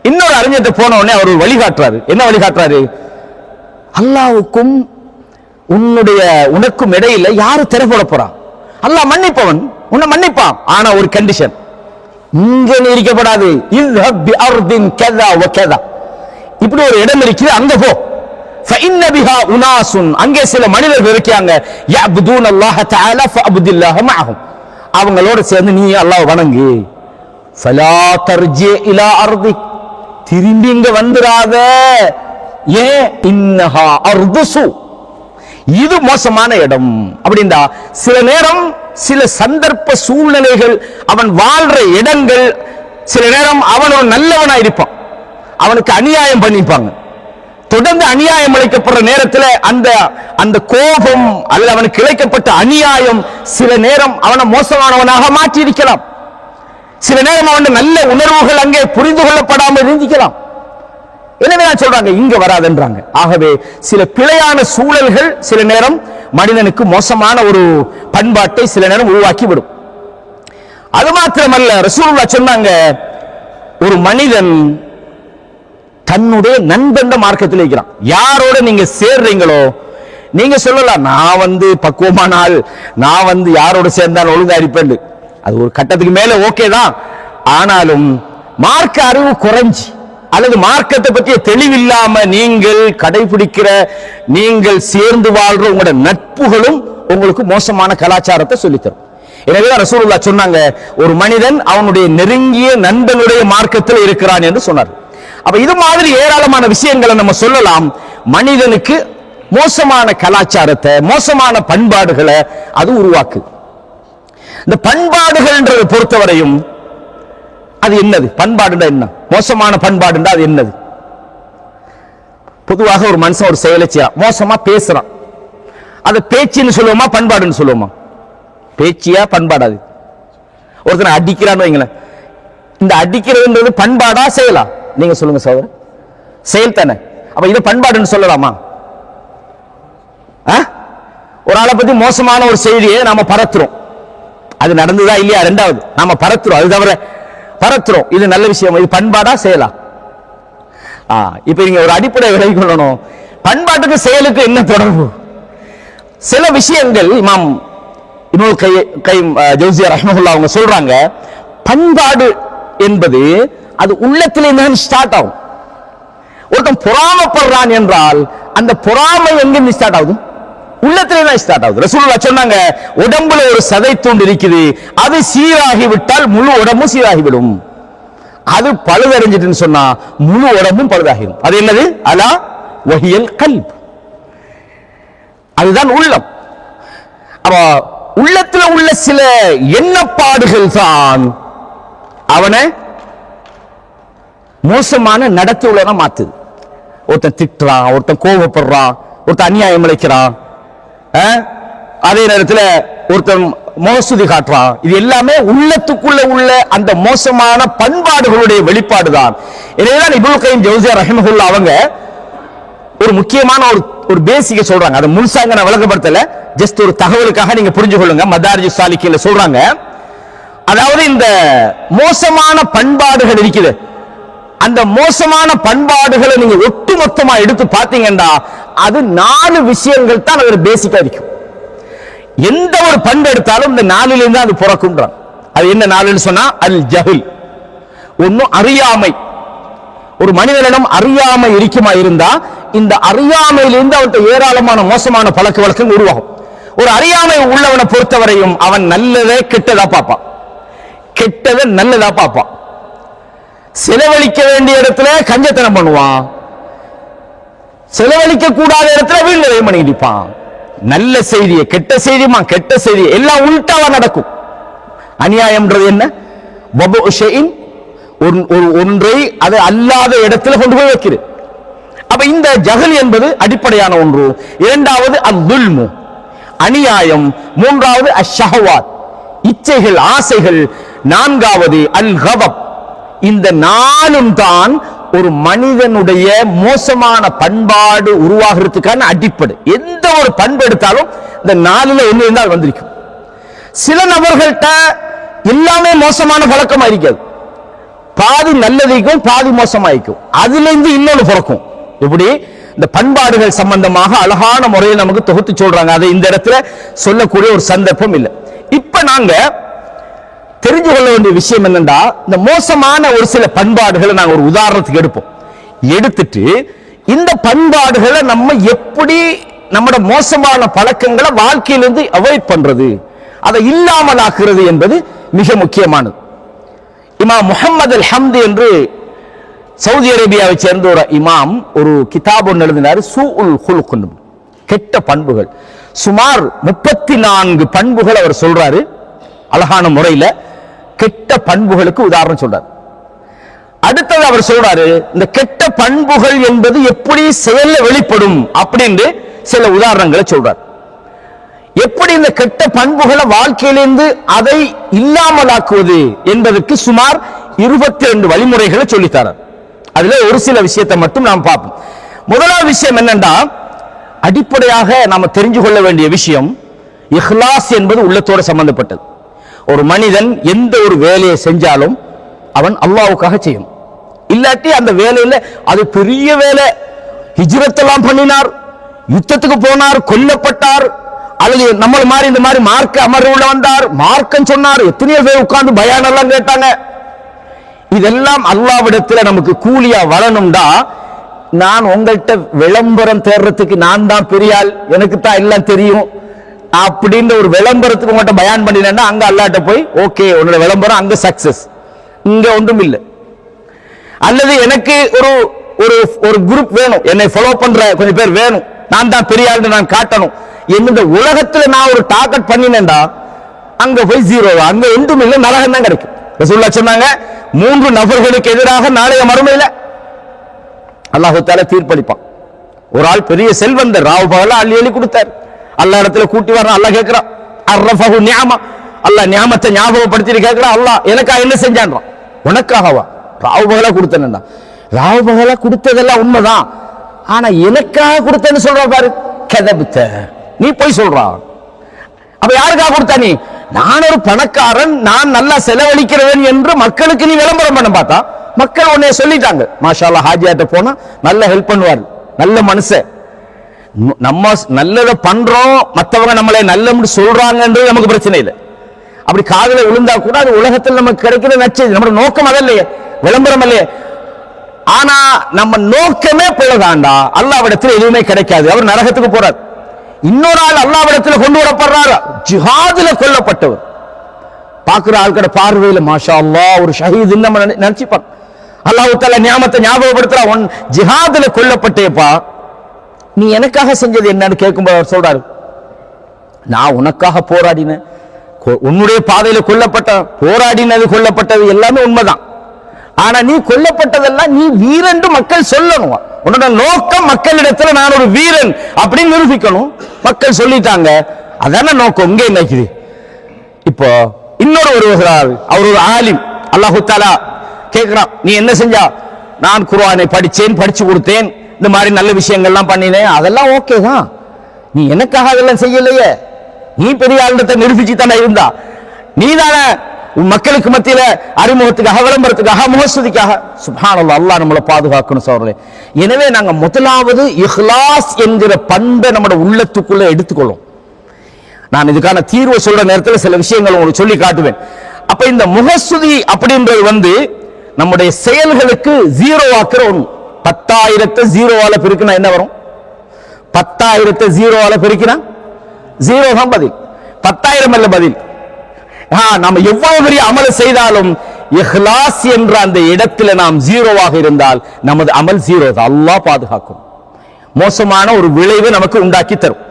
இன்னொரு அறிஞர்கிட்ட போன உடனே அவர் வழிகாட்டுறாரு. என்ன வழிகாட்டுறாரு? அல்லாவுக்கும் உனக்கும் இடையில யாரு திரை போட போறான்? அல்லாஹ் மன்னிப்பவன், உன்னை மன்னிப்பான். ஆனா ஒரு கண்டிஷன், இங்க இருக்கப்படாது. இப்படி ஒரு இடம் இருக்குது, அங்க போ. அங்கே சில மனிதர்கள் இருக்காங்க, அவங்களோட சேர்ந்து நீ அல்லாஹ் வணங்கு. திரும்பி இங்க வந்துடாத. இது மோசமான இடம். அப்படின்னா சில நேரம் சில சந்தர்ப்ப சூழ்நிலைகள், அவன் வாழ்ற இடங்கள், சில நேரம் அவன் ஒரு நல்லவனா இருப்பான், அவனுக்கு அநியாயம் பண்ணிப்பாங்க. தொடர்ந்து அநியாயம் அளிக்கப்படுற நேரத்தில் அந்த கோபம் அல்லது அவனுக்கு இழைக்கப்பட்ட அநியாயம் சில நேரம் அவனை மோசமானவனாக மாற்றி இருக்கலாம். சில நேரம் அவன் நல்ல உணர்வுகள் அங்கே புரிந்து கொள்ளப்படாமல் இருந்திக்கலாம். எனவே நான் சொல்றாங்க, இங்க வராதுன்றாங்க. ஆகவே சில பிழையான சூழல்கள் சில நேரம் மனிதனுக்கு மோசமான ஒரு பண்பாட்டை சில நேரம் உருவாக்கி விடும். அது மாத்திரமல்ல, ரசூலுல்லாஹ் சொன்னாங்க, ஒரு மனிதன் தன்னுடைய நண்பன் மார்க்கத்தில் இருக்கிறான். யாரோட நீங்க சேர்றீங்களோ, நீங்க சொல்லலாம் நான் பக்குவமான ஆள், நான் யாரோட சேர்ந்தாலும் ஒழுங்கா இருப்பேன். அது ஒரு கட்டத்துக்கு மேல ஓகே தான். ஆனாலும் மார்க்க அறிவு குறைஞ்சி அல்லது மார்க்கத்தை பற்றிய தெளிவில்லாம நீங்கள் கடைபிடிக்கிற, நீங்கள் சேர்ந்து வாழ்ற உங்களோட நட்புகளும் உங்களுக்கு மோசமான கலாச்சாரத்தை சொல்லித்தரும். எனவே ரசூலுல்லாஹ் சொன்னாங்க, ஒரு மனிதன் அவனுடைய நெருங்கிய நண்பனுடைய மார்க்கத்தில் இருக்கிறான் என்று சொன்னார். அப்ப இது மாதிரி ஏராளமான விஷயங்களை நம்ம சொல்லலாம். மனிதனுக்கு மோசமான கலாச்சாரத்தை, மோசமான பண்பாடுகளை அது உருவாக்கு. இந்த பண்பாடுகள் பொறுத்தவரையும் அது என்னது? பண்பாடுண்டா என்ன? மோசமான பண்பாடுண்டா அது என்னது? பொதுவாக ஒரு மனுஷன் ஒரு செயலை செய்யறான், மோசமா பேசுறான், அதை பேச்சுன்னு சொல்லுவோமா பண்பாடுன்னு சொல்லுவோமா? பேச்சியா பண்பாடாது? ஒருத்தனை அடிக்கிறான்னு வைங்களேன், இந்த அடிக்கிறதுன்றது பண்பாடா செயலா? நீங்க சொல்லுங்க சகோதரர். செயல் தானே. அப்ப இதை பண்பாடுன்னு சொல்லலாமா? ஒரு ஆளை பத்தி மோசமான ஒரு செய்தியை நாம பரத்துறோம், அது நடந்ததா இல்லையா? ரெண்டாவது நாம பரத்துறோம், அது தவிர பரத்துறோம். இது நல்ல விஷயம், இது பண்பாடா செயலா? இப்ப நீங்க ஒரு அடிப்படை விலகி கொள்ளணும், பண்பாட்டுக்கு செயலுக்கு என்ன தொடர்பு? சில விஷயங்கள் இமாம் இப்னுல் கைம் ஜௌசியா ரஹ்மத்துல்லாஹி அவங்க சொல்றாங்க, பண்பாடு என்பது அது உள்ளத்திலே தான் ஸ்டார்ட் ஆகும். ஒருத்தன் பொறாமப்படுறான் என்றால் அந்த பொறாமை எங்க ஸ்டார்ட் ஆகுது? உள்ளத்திலே தான் ஸ்டார்ட் ஆகுது. ரசூலுல்லாஹ் சொன்னாங்க, உடம்புல ஒரு சதை தூண்டு இருக்குது, அது சீராகி விட்டால் முழு உடம்பும் சீராகிவிடும். அது பழுதடைஞ்சிட்டுன்னு சொன்னா முழு உடம்பும் பழுதாகிடும். அது என்னது? அலா வஹியல் கல்ப், அதுதான் உள்ளம். அப்ப உள்ளத்துல உள்ள சில எண்ணப்பாடுகள் தான் அவனை மோசமான நடத்தை உள்ளவனா மாத்துது. ஒருத்தன் திட்டுறான், ஒருத்தன் கோபப்படுறான், ஒருத்தன் அநியாயம் இழைக்கிறான், அதே நேரத்தில் ஒருத்தன் மோசடி காட்டுறான். இது எல்லாமே உள்ளத்துக்குள்ள உள்ள அந்த மோசமான பண்பாடுகளுடைய வெளிப்பாடுதான். எனவேதான் இப்னுல் கைம் ஜௌசியா ரஹிமஹுல்லாஹ் அவங்க ஒரு முக்கியமான ஒரு பேசிக்க சொல்றாங்க. அதை முழுசாங்க நான் விளக்கப்படுத்தல, ஜஸ்ட் ஒரு தகவலுக்காக நீங்க புரிஞ்சு கொள்ளுங்க. மதாரிஜ் சாலிக்கில சொல்றாங்க, அதாவது இந்த மோசமான பண்பாடுகள் இருக்குது, அந்த மோசமான பண்பாடுகளை நீங்க ஒட்டுமொத்தமா எடுத்து பார்த்தீங்கன்னா அது 4 விஷயங்கள் தான் அது பேசிக்கா இருக்கும். எந்த ஒரு பண்பு எடுத்தாலும் இந்த 4ல இருந்து அது பிறக்கும்ன்றான். அது என்ன 4ன்னு சொன்னா, அல் ஜஹில், ஒன்னும் அறியாமை. ஒரு மனிதனிடம் அறியாமை இருக்குமா இருந்தா இந்த அறியாமையிலிருந்து அவர்கிட்ட ஏராளமான மோசமான பழக்க வழக்கம் உருவாகும். ஒரு அறியாமை உள்ளவனை பொறுத்தவரையும் அவன் நல்லதை கெட்டதா பார்ப்பான், கெட்டதை நல்லதா பார்ப்பான். செலவழிக்க வேண்டிய இடத்துல கஞ்சத்தனம் பண்ணுவான், செலவழிக்க கூடாத இடத்துல வீண் விரயம் பண்ணிப்பான். நல்ல செய்தியை கெட்ட செய்தியுமா, கெட்ட செய்தி எல்லாம் உள்டாவா நடக்கும். அநியாயம்ன்றது என்ன? ஒன்றை அது அல்லாத இடத்துல கொண்டு போய் வைக்கிறது. அப்ப இந்த ஜஹல் என்பது அடிப்படையான ஒன்று. இரண்டாவது அல்-துல்மு, அநியாயம். மூன்றாவது அஷஹவாத், இச்சைகள், ஆசைகள். நான்காவது அல்-கதப். இந்த நாலும் தான் ஒரு மனிதனுடைய மோசமான பண்பாடு உருவாகிறதுக்கான அடிப்படை. எந்த ஒரு பண்பு எடுத்தாலும் இந்த நாலுல ஒண்ணு இருந்தால் வந்திருக்கும். சில நபர்கள்ட்ட எல்லாமே மோசமான பழக்கமா இருக்காது, பாதி நல்லதிக்கும் பாதி மோசமாயிருக்கும். அதுல இருந்து இன்னொன்று பிறக்கும். எப்படி? இந்த பண்பாடுகள் சம்பந்தமாக அழகான முறையில் நமக்கு தொகுத்து சொல்றாங்க. அதை இந்த இடத்துல சொல்லக்கூடிய ஒரு சந்தர்ப்பம் இல்லை. இப்ப நாங்க தெரிஞ்சு கொள்ள வேண்டிய விஷயம் என்னன்னா, இந்த மோசமான ஒரு சில பண்பாடுகளை நாங்க ஒரு உதாரணத்துக்கு எடுப்போம். எடுத்துட்டு இந்த பண்பாடுகளை நம்ம எப்படி நம்மட மோசமான பழக்கங்களை வாழ்க்கையிலிருந்து அவாய்ட் பண்றது, அதை இல்லாமல் ஆக்குறது என்பது மிக முக்கியமானது. இமாம் முஹம்மது அல்-ஹம்தி என்று சவுதி அரேபியாவை சேர்ந்த ஒரு இமாம் ஒரு கிதாப் ஒன்று எழுதினார், சூஉல் குலுக், கெட்ட பண்புகள். சுமார் 34 பண்புகள் அவர் சொல்றாரு அழகான முறையில. கெட்ட பண்புகளுக்கு உதாரணம் சொல்றார். அடுத்தது அவர் சொல்றாரு, இந்த கெட்ட பண்புகள் என்பது எப்படி செயல்ல வெளிப்படும் அப்படின்னு சில உதாரணங்களை சொல்றார். எப்படி இந்த கெட்ட பண்புகளை வாழ்க்கையிலிருந்து அதை இல்லாமலாக்குவது என்பதற்கு சுமார் 22 வழிமுறைகளை சொல்லித்தார். அதுல ஒரு சில விஷயத்தை மட்டும் நாம் பார்ப்போம். முதலாவது விஷயம் என்னன்னா, அடிப்படையாக நாம தெரிஞ்சு கொள்ள வேண்டிய விஷயம் இஹ்லாஸ் என்பது உள்ளத்தோடு சம்பந்தப்பட்டது. ஒரு மனிதன் எந்த ஒரு வேலையை செஞ்சாலும் அவன் அல்லாஹ்வுக்காக செய்யும். இல்லாட்டி அந்த வேலையில அது பெரிய வேலை, ஹிஜ்ரத்தெல்லாம் பண்ணினார், யுத்தத்துக்கு போனார், கொல்லப்பட்டார், அல்லது நம்மள மாதிரி இந்த மாதிரி மார்க்க அமர்வுல வந்தார், மார்க்கம் சொன்னார், எத்தனையோ பேர் உட்கார்ந்து பயான் எல்லாம் கேட்டாங்க. இதெல்லாம் அல்லாஹ்விடத்துல நமக்கு கூலியா வரணும்டா, நான் உங்கள்கிட்ட விளம்பரம் தேடுறதுக்கு நான் தான் பெரிய ஆள், எனக்கு தான் எல்லாம் தெரியும் அப்படின்ற ஒரு விளம்பரத்துக்கு உங்கள்கிட்ட பயான் பண்ணினா அங்க அல்லாஹ்ட்ட போய் ஓகே உன்னோட விளம்பரம் அங்க சக்சஸ், இங்க ஒன்றும் இல்லை. அல்லது எனக்கு ஒரு ஒரு ஒரு குரூப் வேணும், என்னை ஃபாலோ பண்ற கொஞ்சம் பேர் வேணும், நான் தான் பெரிய ஆள் நான் காட்டணும் இந்த உலகத்துல நான் ஒரு டார்கெட் பண்ணினேன்டா அங்க போய் ஜீரோ, அங்க ஒன்றும் இல்லை, நரகம் தான் கிடைக்கும். ரசூலுல்லாஹ் சொன்னாங்க, 3 நபர்களுக்கு எதிராக நாளைய மறுமையில அல்லாஹ் தஆலா தீர்ப்பளிப்பான். ஒரு ஆள் பெரிய செல்வந்தர், ராவு பகல அள்ளி அள்ளி கொடுத்தார், அல்லாஹ் இடத்துல கூட்டி வர்றான், அல்லாஹ் கேட்கிறான் அர்ரஃபஹு நிஅமா, அல்லாஹ் நியாமத்தை ஞாபகப்படுத்தி கேட்கிறான், அல்லாஹ் எனக்கா என்ன செஞ்சான்றான், உனக்காகவா ராவு பகலா கொடுத்தேன்டா. ராவு பகலா கொடுத்ததெல்லாம் உண்மைதான், ஆனா எனக்காக கொடுத்தேன்னு சொல்ற பாரு, கதபுத்த, நீ போய் சொல்றான். அப்ப யாருக்காக கொடுத்தா நீ? நான் ஒரு பணக்காரன், நான் நல்லா செலவழிக்கிறவன் என்று மக்களுக்கு நீ விளம்பரம் பண்ண பார்த்தா மக்கள் உன்னை சொல்லிட்டாங்க, மாஷா அல்லாஹ் ஹாஜியாட்ட போனா நல்ல ஹெல்ப் பண்ணுவார், நல்ல மனுஷன். நம்ம நல்லதை பண்றோம், மற்றவங்க நம்மளை நல்ல சொல்றாங்கன்றது நமக்கு பிரச்சனை இல்லை. அப்படி காதல விழுந்தா கூட அது உலகத்தில் நமக்கு கிடைக்கிற நச்சது, நம்ம நோக்கம் அதல்லையே, விளம்பரம் இல்லையே. ஆனா நம்ம நோக்கமே பிள்ளைதாண்டா, அல்லாஹ்விடத்தில் எதுவுமே கிடைக்காது, அவர் நரகத்துக்கு போறார். இன்னொரு ஆள் அல்லாஹ்விடத்தில் கொண்டு வரப்படுறாரு, ஜிஹாதுல கொல்லப்பட்டவர். பாக்குற ஆட்களோட பார்வையில மாஷா அல்லாஹ் ஒரு ஷஹீத் நம்ம நினைச்சுப்பான். அல்லாஹ் தஆலா நியாமத்தை ஞாபகப்படுத்துறா, உன் ஜிஹாதுல கொல்லப்பட்டேப்பா, நீ எனக்காக செஞ்சது என்னன்னு கேட்கும்போது அவர் சொல்றாரு, நான் உனக்காக போராடினேன், உன்னுடைய பாதையில கொல்லப்பட்ட போராடினது கொல்லப்பட்டது எல்லாமே உண்மைதான். ஆனா நீ கொல்லப்பட்டதெல்லாம் நீ வீரன் மக்கள் சொல்லணும், உன்னோட நோக்கம் மக்களிடத்துல நான் ஒரு வீரன் அப்படின்னு நிரூபிக்கணும். மக்கள் சொல்லிட்டாங்க, அதான நோக்கம். இங்கே நினைக்குது. இப்போ இன்னொரு ஒருவரால், அவர் ஒரு ஆலிம், அல்லாஹ் தஆலா கேட்கிறான், நீ என்ன செஞ்சா? நான் குர்ஆனை படிச்சேன், படிச்சு கொடுத்தேன், இந்த மாதிரி நல்ல விஷயங்கள்லாம் பண்ணினேன், அதெல்லாம் ஓகே தான், நீ எனக்காக அதெல்லாம் செய்யலையே, நீ பெரிய ஆளுநத்தை நிரூபிச்சு தானே இருந்தா, நீ தானே மக்களுக்கு மத்தியில அறிமுகத்துக்காக, விளம்பரத்துக்காக, முகஸ்துதிக்காக. சுப்ஹானல்லாஹ், அல்லாஹ் நம்மளை பாதுகாக்கணும் சகோதரர்களே. எனவே நாங்க முதலாவது இஹ்லாஸ் என்கிற பண்பை நம்மட உள்ளத்துக்குள்ள எடுத்துக்கொள்ளும். நான் இதுக்கான தீர்வு சொல்ற நேரத்தில் சில விஷயங்கள் உங்களுக்கு சொல்லி காட்டுவேன். அப்ப இந்த முகஸ்துதி அப்படின்றது நம்முடைய செயல்களுக்கு ஜீரோ ஆக்குற ஒண்ணு. 10,000 ஜீரோவால பெருக்கினா என்ன வரும்? 10,000 ஜீரோவால பெருக்கினா ஜீரோ தான் பதில். 10,000 அல்ல பதில். நம்ம எவ்வளவு பெரிய அமல் செய்தாலும் இஹ்லாஸ் என்ற அந்த இடத்துல நாம் ஜீரோவாக இருந்தால் நமது அமல் ஜீரோ தான். அல்லாஹ் பாதுகாக்கும். மோசமான ஒரு விளைவு நமக்கு உண்டாக்கி தரும்.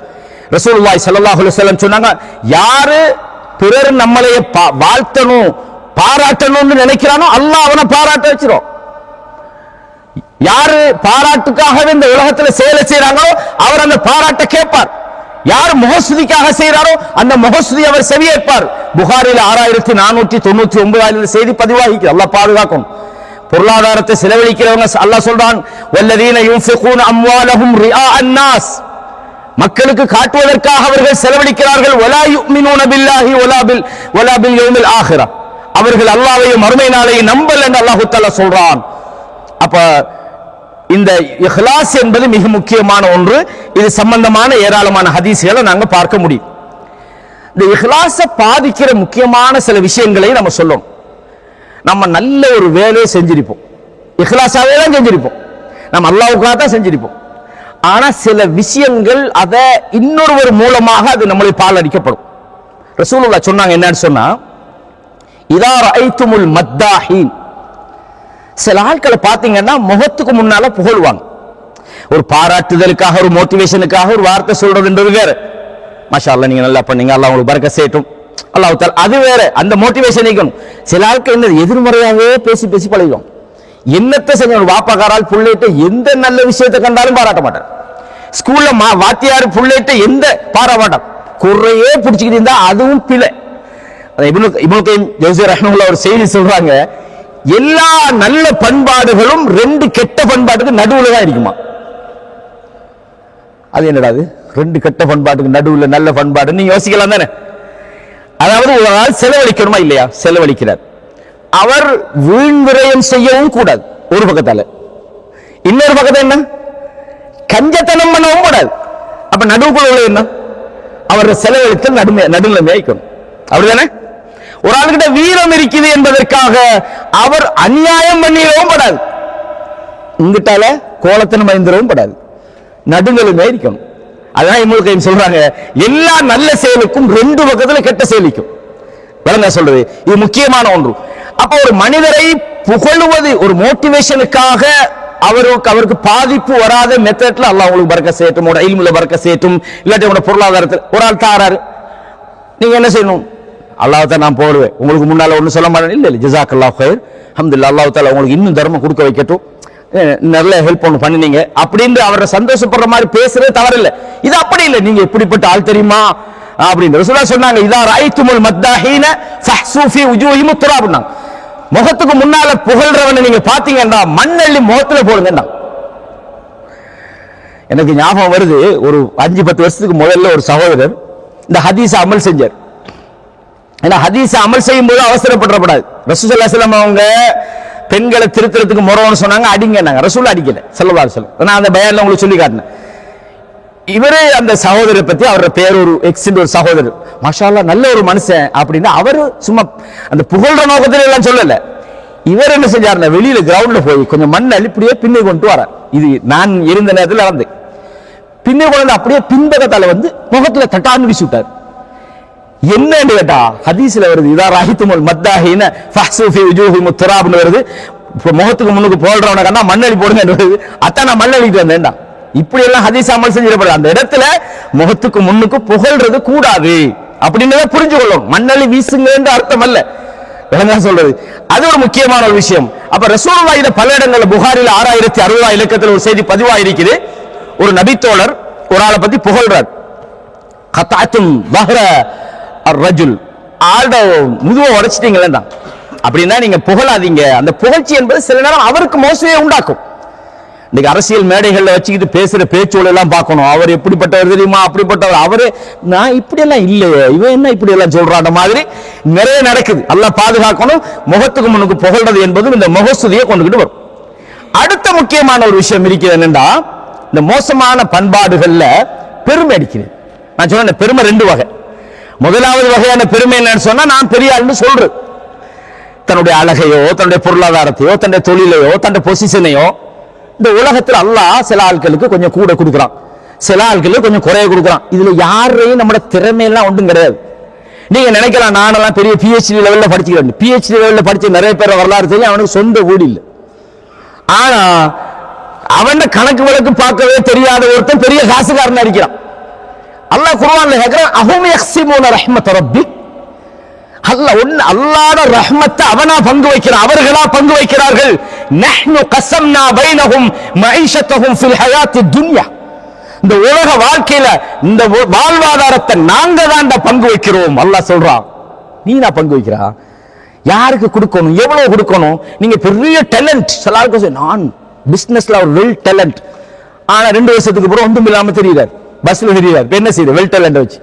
ரசூலுல்லாஹி ஸல்லல்லாஹு அலைஹி வஸல்லம் சொன்னாங்க, யாரு பிறர் நம்மளைய வாழ்த்தணும் பாராட்டணும்னு நினைக்கிறானோ அல்லாஹ் அவனை பாராட்ட வச்சிரும். யாரு பாராட்டுக்காகவே இந்த உலகத்துல செயலை செய்யறாங்களோ அவர் அந்த பாராட்ட கேட்பார். யார் முகஸ்துதிக்காக செய்யறாரோ அந்த முகஸ்துதி அவர் செவியேற்பார். புகாரில் 6499 செய்தி பதிவாகி அல்லாஹ் பாதுகாக்கும். பொருளாதாரத்தை செலவழிக்கிறவங்க அல்லாஹ் சொல்றான், வல்லதீன யுன்ஃபிகூன அம்வாலஹும் ரிஆஅன் நாஸ், மக்களுக்கு காட்டுவதற்காக அவர்கள் செலவழிக்கிறார்கள். வலா யுமினூன பில்லாஹி வலா பில் யௌமில் ஆகிரா, அவர்கள் அல்லாஹ்வையும் மறுமை நாளையும் நம்பல என்று அல்லாஹ் தஆலா சொல்றான். அப்ப இந்த இஹ்லாஸ் என்பது மிக முக்கியமான ஒன்று. இது சம்பந்தமான ஏராளமான ஹதீஸ்களை நாங்க பார்க்க முடியும். இந்த இஹ்லாஸை பாதிக்கிற முக்கியமான சில விஷயங்களை நம்ம சொல்லணும். நம்ம நல்ல ஒரு வேலையை செஞ்சிருப்போம், இஹ்லாஸாவே தான் செஞ்சிருப்போம், நம்ம அல்லாஹ்வுக்காக தான் செஞ்சிருப்போம். ஆனா சில விஷயங்கள் அதை இன்னொருவர் மூலமாக அது நம்மளை பாலடிக்கப்படும். ரசூலுல்லாஹ் சொன்னாங்க, என்னன்னு சொன்னா, இதா ரஐத்துமுல் மத்தாஹீன், சில ஆட்களை பார்த்தீங்கன்னா முகத்துக்கு முன்னால புகழ்வாங்க. ஒரு பாராட்டுதலுக்காக, ஒரு மோட்டிவேஷனுக்காக ஒரு வார்த்தை சொல்றதுன்றது வேற. மாஷா அல்லாஹ் நீங்க நல்லா பண்ணீங்க, அல்லாஹ் உங்களுக்கு பரக்கத் செய்யட்டும், அல்லாஹ் தஆலா, அது வேற. அந்த மோட்டிவேஷன் இருக்கணும். சில ஆட்கள் என்ன எதிர்மறையாவே பேசி பேசி பழகும். என்னத்தை செஞ்ச ஒரு வாப்பாக்காரால் புள்ளையிட்ட எந்த நல்ல விஷயத்தை கண்டாலும் பாராட்ட மாட்டார். ஸ்கூல்ல வாத்தியார் புள்ளையிட்ட எந்த பாராட்டார், குறையே பிடிச்சிக்கிட்டு இருந்தா அதுவும் பிழை. இப்னு கைம் ஜௌஸி ரஹ்மத்துல்லாஹி ஒரு செய்தி சொல்றாங்க, எல்லா நல்ல பண்பாடுகளும் 2 கெட்ட பண்பாட்டுக்கு நடுவுல தான் இருக்குமா. அது என்னடா, அது 2 கெட்ட பண்பாட்டுக்கு நடுவுல நல்ல பண்பாடு, நீங்க யோசிக்கலாம் தானே. அதாவது ஒரு ஆள் செலவழிக்கணுமா இல்லையா, செலவழிக்கிறார், அவர் வீண் விரயம் செய்யவும் கூடாது ஒரு பக்கத்தால, இன்னொரு பக்கத்துல என்ன கஞ்சத்தனம் பண்ணவும் கூடாது. அப்ப நடுவுக்குள்ள என்ன, அவர் செலவழித்து நடுநிலைமையா இருக்கணும், அப்படிதானே. ஒரு ஆளுகிட்ட வீரம் இருக்குது என்பதற்காக அவர் அநியாயம் பண்ணிடவும் படாது, இங்கிட்டால கோலத்தனம் பயந்துடவும் படாது, நடுநிலைமையா இருக்கணும். அதான் இப்னு கைம் சொல்றாங்க, எல்லா நல்ல செயலுக்கும் 2 பக்கத்துல கெட்ட செயலிக்கும். விளங்க சொல்றது, இது முக்கியமான ஒன்று. அப்ப ஒரு மனிதரை புகழுவது ஒரு மோட்டிவேஷனுக்காக அவருக்கு பாதிப்பு வராத மெத்தட்ல அல்லாஹ் உங்களுக்கு பரக்கத் செய்யட்டும், இல்முல பரக்கத் செய்யட்டும், இல்லாட்டி உங்களோட பொருளாதாரத்தில் ஒரு ஆள் தாராரு, நீங்க என்ன செய்யணும், அல்லாஹ் தான் நான் போடுவேன், உங்களுக்கு முன்னால ஒன்றும் சொல்ல மாட்டேன், இல்லை ஜஸாக்கல்லாஹு கைர், அல்ஹம்துலில்லாஹ், அல்லாஹ் தஆலா உங்களுக்கு இன்னும் தர்மம் கொடுக்க வைக்கட்டும், நல்ல ஹெல்ப் ஒன்று பண்ணினீங்க அப்படின்னு அவரை சந்தோஷப்படுற மாதிரி பேசுறது தவறில்லை. இது அப்படி இல்லை, நீங்க எப்படிப்பட்ட ஆள் தெரியுமா அப்படின்னு ரசூலுல்லாஹ் சொன்னாங்க, இதா ரஐத்துமுல் மத்தாஹீன ஃபஹ்சு ஃபீ உஜூஹிம் துராப்னா, முகத்துக்கு முன்னால புகழ்றவனை நீங்க பாத்தீங்கன்னா மண்ணள்ளி முகத்துல போடுங்க. எனக்கு ஞாபகம் வருது, ஒரு 5-10 வருஷத்துக்கு முதல்ல ஒரு சகோதரர் இந்த ஹதீஸை அமல் செஞ்சார். ஏன்னா ஹதீஸை அமல் செய்யும் போது அவசரப்படப்படாது. ரசூலுல்லாஹி ஸல்லல்லாஹு அலைஹி வஸல்லம் அவங்க பெண்களை திருத்தறதுக்கு முறவன்னு சொன்னாங்க, அடிங்கன்னாங்க. ரசூலுல்லாஹ் அடிக்கல ஸல்லல்லாஹு அலைஹி வஸல்லம். நான் அந்த பயான்ல உங்களுக்கு சொல்லி காட்டினேன். இவரே அந்த சகோதரரை பத்தி, அவரோட பேர் ஒரு ஒரு சகோதரர், மாஷா அல்லாஹ் நல்ல ஒரு மனுஷன் அப்படின்னு அவரு சும்மா அந்த புகழ்ற நோக்கத்துல எல்லாம் சொல்லல. இவர் என்ன செஞ்சாருன்னா, வெளியில கிரவுண்ட்ல போய் கொஞ்சம் மண் அள்ளிப்படியே பின்னை கொண்டு வர, இது நான் இருந்த நேரத்தில் நடந்து, பின்னை கொண்டு அப்படியே பின்பக்கத்தால வந்து முகத்துல தட்டான்னு வீசி விட்டார். என்னன்னு கேட்டா ஹதீஸ்ல வருது, இதா ரஹித்துமுல் மத்தாஹீன ஃபஹ்சு ஃபீ உஜூஹிம் துராப்னு வருது. முகத்துக்கு முன்னுக்கு போடுறவன கண்டா மண்ணளி போடுங்க வருது. அதான் நான் மண்ணளிட்டு வந்தேன்டா. இப்படி எல்லாம் ஹதீஸ் அமல் செஞ்சிடப்படாது. அந்த இடத்துல முகத்துக்கு முன்னுக்கு புகழ்றது கூடாது அப்படின்னு புரிஞ்சு கொள்ளும். மண்ணளி வீசுங்கன்னு அர்த்தம் அல்ல, விளங்கா சொல்றது. அது ஒரு முக்கியமான ஒரு விஷயம். அப்ப ரசூலுல்லாஹ் இத பல இடங்கள்ல புகாரில 6060 இலக்கத்தில் ஒரு செய்தி பதிவாயிருக்குது. ஒரு நபித்தோழர் ஒரு ஆளை பத்தி புகழ்றார், கதாத்தும் பஹ்ர அர்-ரஜுல், ஆள்ட முதுவை உடைச்சிட்டீங்களா அப்படின்னா நீங்க புகழாதீங்க. அந்த புகழ்ச்சி என்பது சில நேரம் அவருக்கு மோசடியை உண்டாக்கும். இன்னைக்கு அரசியல் மேடைகள்ல வச்சுக்கிட்டு பேசுற பேச்சோடு எல்லாம் பார்க்கணும், அவர் எப்படிப்பட்டவர் தெரியுமா, அப்படிப்பட்டவர், அவரு நான் இப்படி எல்லாம் இல்லையே, இவன் என்ன இப்படி எல்லாம் சொல்றான் மாதிரி நிறைய நடக்குது. அல்லாஹ் பாதுகாக்கணும். முகத்துக்கு முன்னுக்கு புகழ்றது என்பதும் இந்த முகஸ்துதியை கொண்டுகிட்டு வரும். அடுத்த முக்கியமான ஒரு விஷயம் இருக்கிறது என்னன்னா, இந்த மோசமான பண்பாடுகள்ல பெருமை அடிக்கிறது. நான் சொன்ன பெருமை 2 வகை. முதலாவது வகையான பெருமை என்னன்னு சொன்னா, நான் பெரிய ஆள்னு சொல்றது, தன்னுடைய அழகையோ தன்னுடைய பொருளாதாரத்தையோ தன்னுடைய தொழிலையோ தன்னுடைய பொசிஷனையோ இந்த உலகத்தில் அல்லாஹ் சில ஆட்களுக்கு கொஞ்சம் கூட கொடுக்குறான், சில ஆட்கள் கொஞ்சம் குறைய கொடுக்குறான். இதுல யாரையும் நம்ம திறமையெல்லாம் ஒன்றும் கிடையாது. நீங்க நினைக்கலாம் நானெல்லாம் பெரிய PhD லெவல்ல படிச்சுக்கிறேன். PhD லெவல்ல படிச்ச நிறைய பேர் வரலாறு தெரியும், அவனுக்கு சொந்த வீடு இல்லை. ஆனா அவன் கணக்கு வழக்கு பார்க்கவே தெரியாத ஒருத்தன் பெரிய காசுக்காரன் அடிக்கிறான். அல்லாஹ் குர்ஆன்ல கேக்குறான், அஹும் யக்ஸிமூன ரஹ்மத ரப்பிக், அல்லாஹ்வோட ரஹ்மத்தை அவனா பங்கு வைக்கிறான், அவர்களா பங்கு வைக்கிறார்கள். நஹ்னு கஸம்னா பைனஹும் மஈஷத்தஹும் ஃபில் ஹயாத்தி துன்யா, இந்த உலக வாழ்க்கையில இந்த வாழ்வாதாரத்தை நாங்க தான் பங்கு வைக்கிறோம். அல்லாஹ் சொல்றான், நீ நான் பங்கு வைக்கிறா, யாருக்கு கொடுக்கணும், எவ்வளவு கொடுக்கணும். நீங்க பெரிய டேலண்ட், சில நான் பிசினஸ்ல ஒரு வெல் டேலண்ட், ஆனா 2 வருஷத்துக்கு அப்புறம் ஒன்றும் இல்லாம தெரியுறாரு, பஸ்ல தெரியுறாரு, என்ன செய்யுது வெல் டேலண்ட் வச்சு.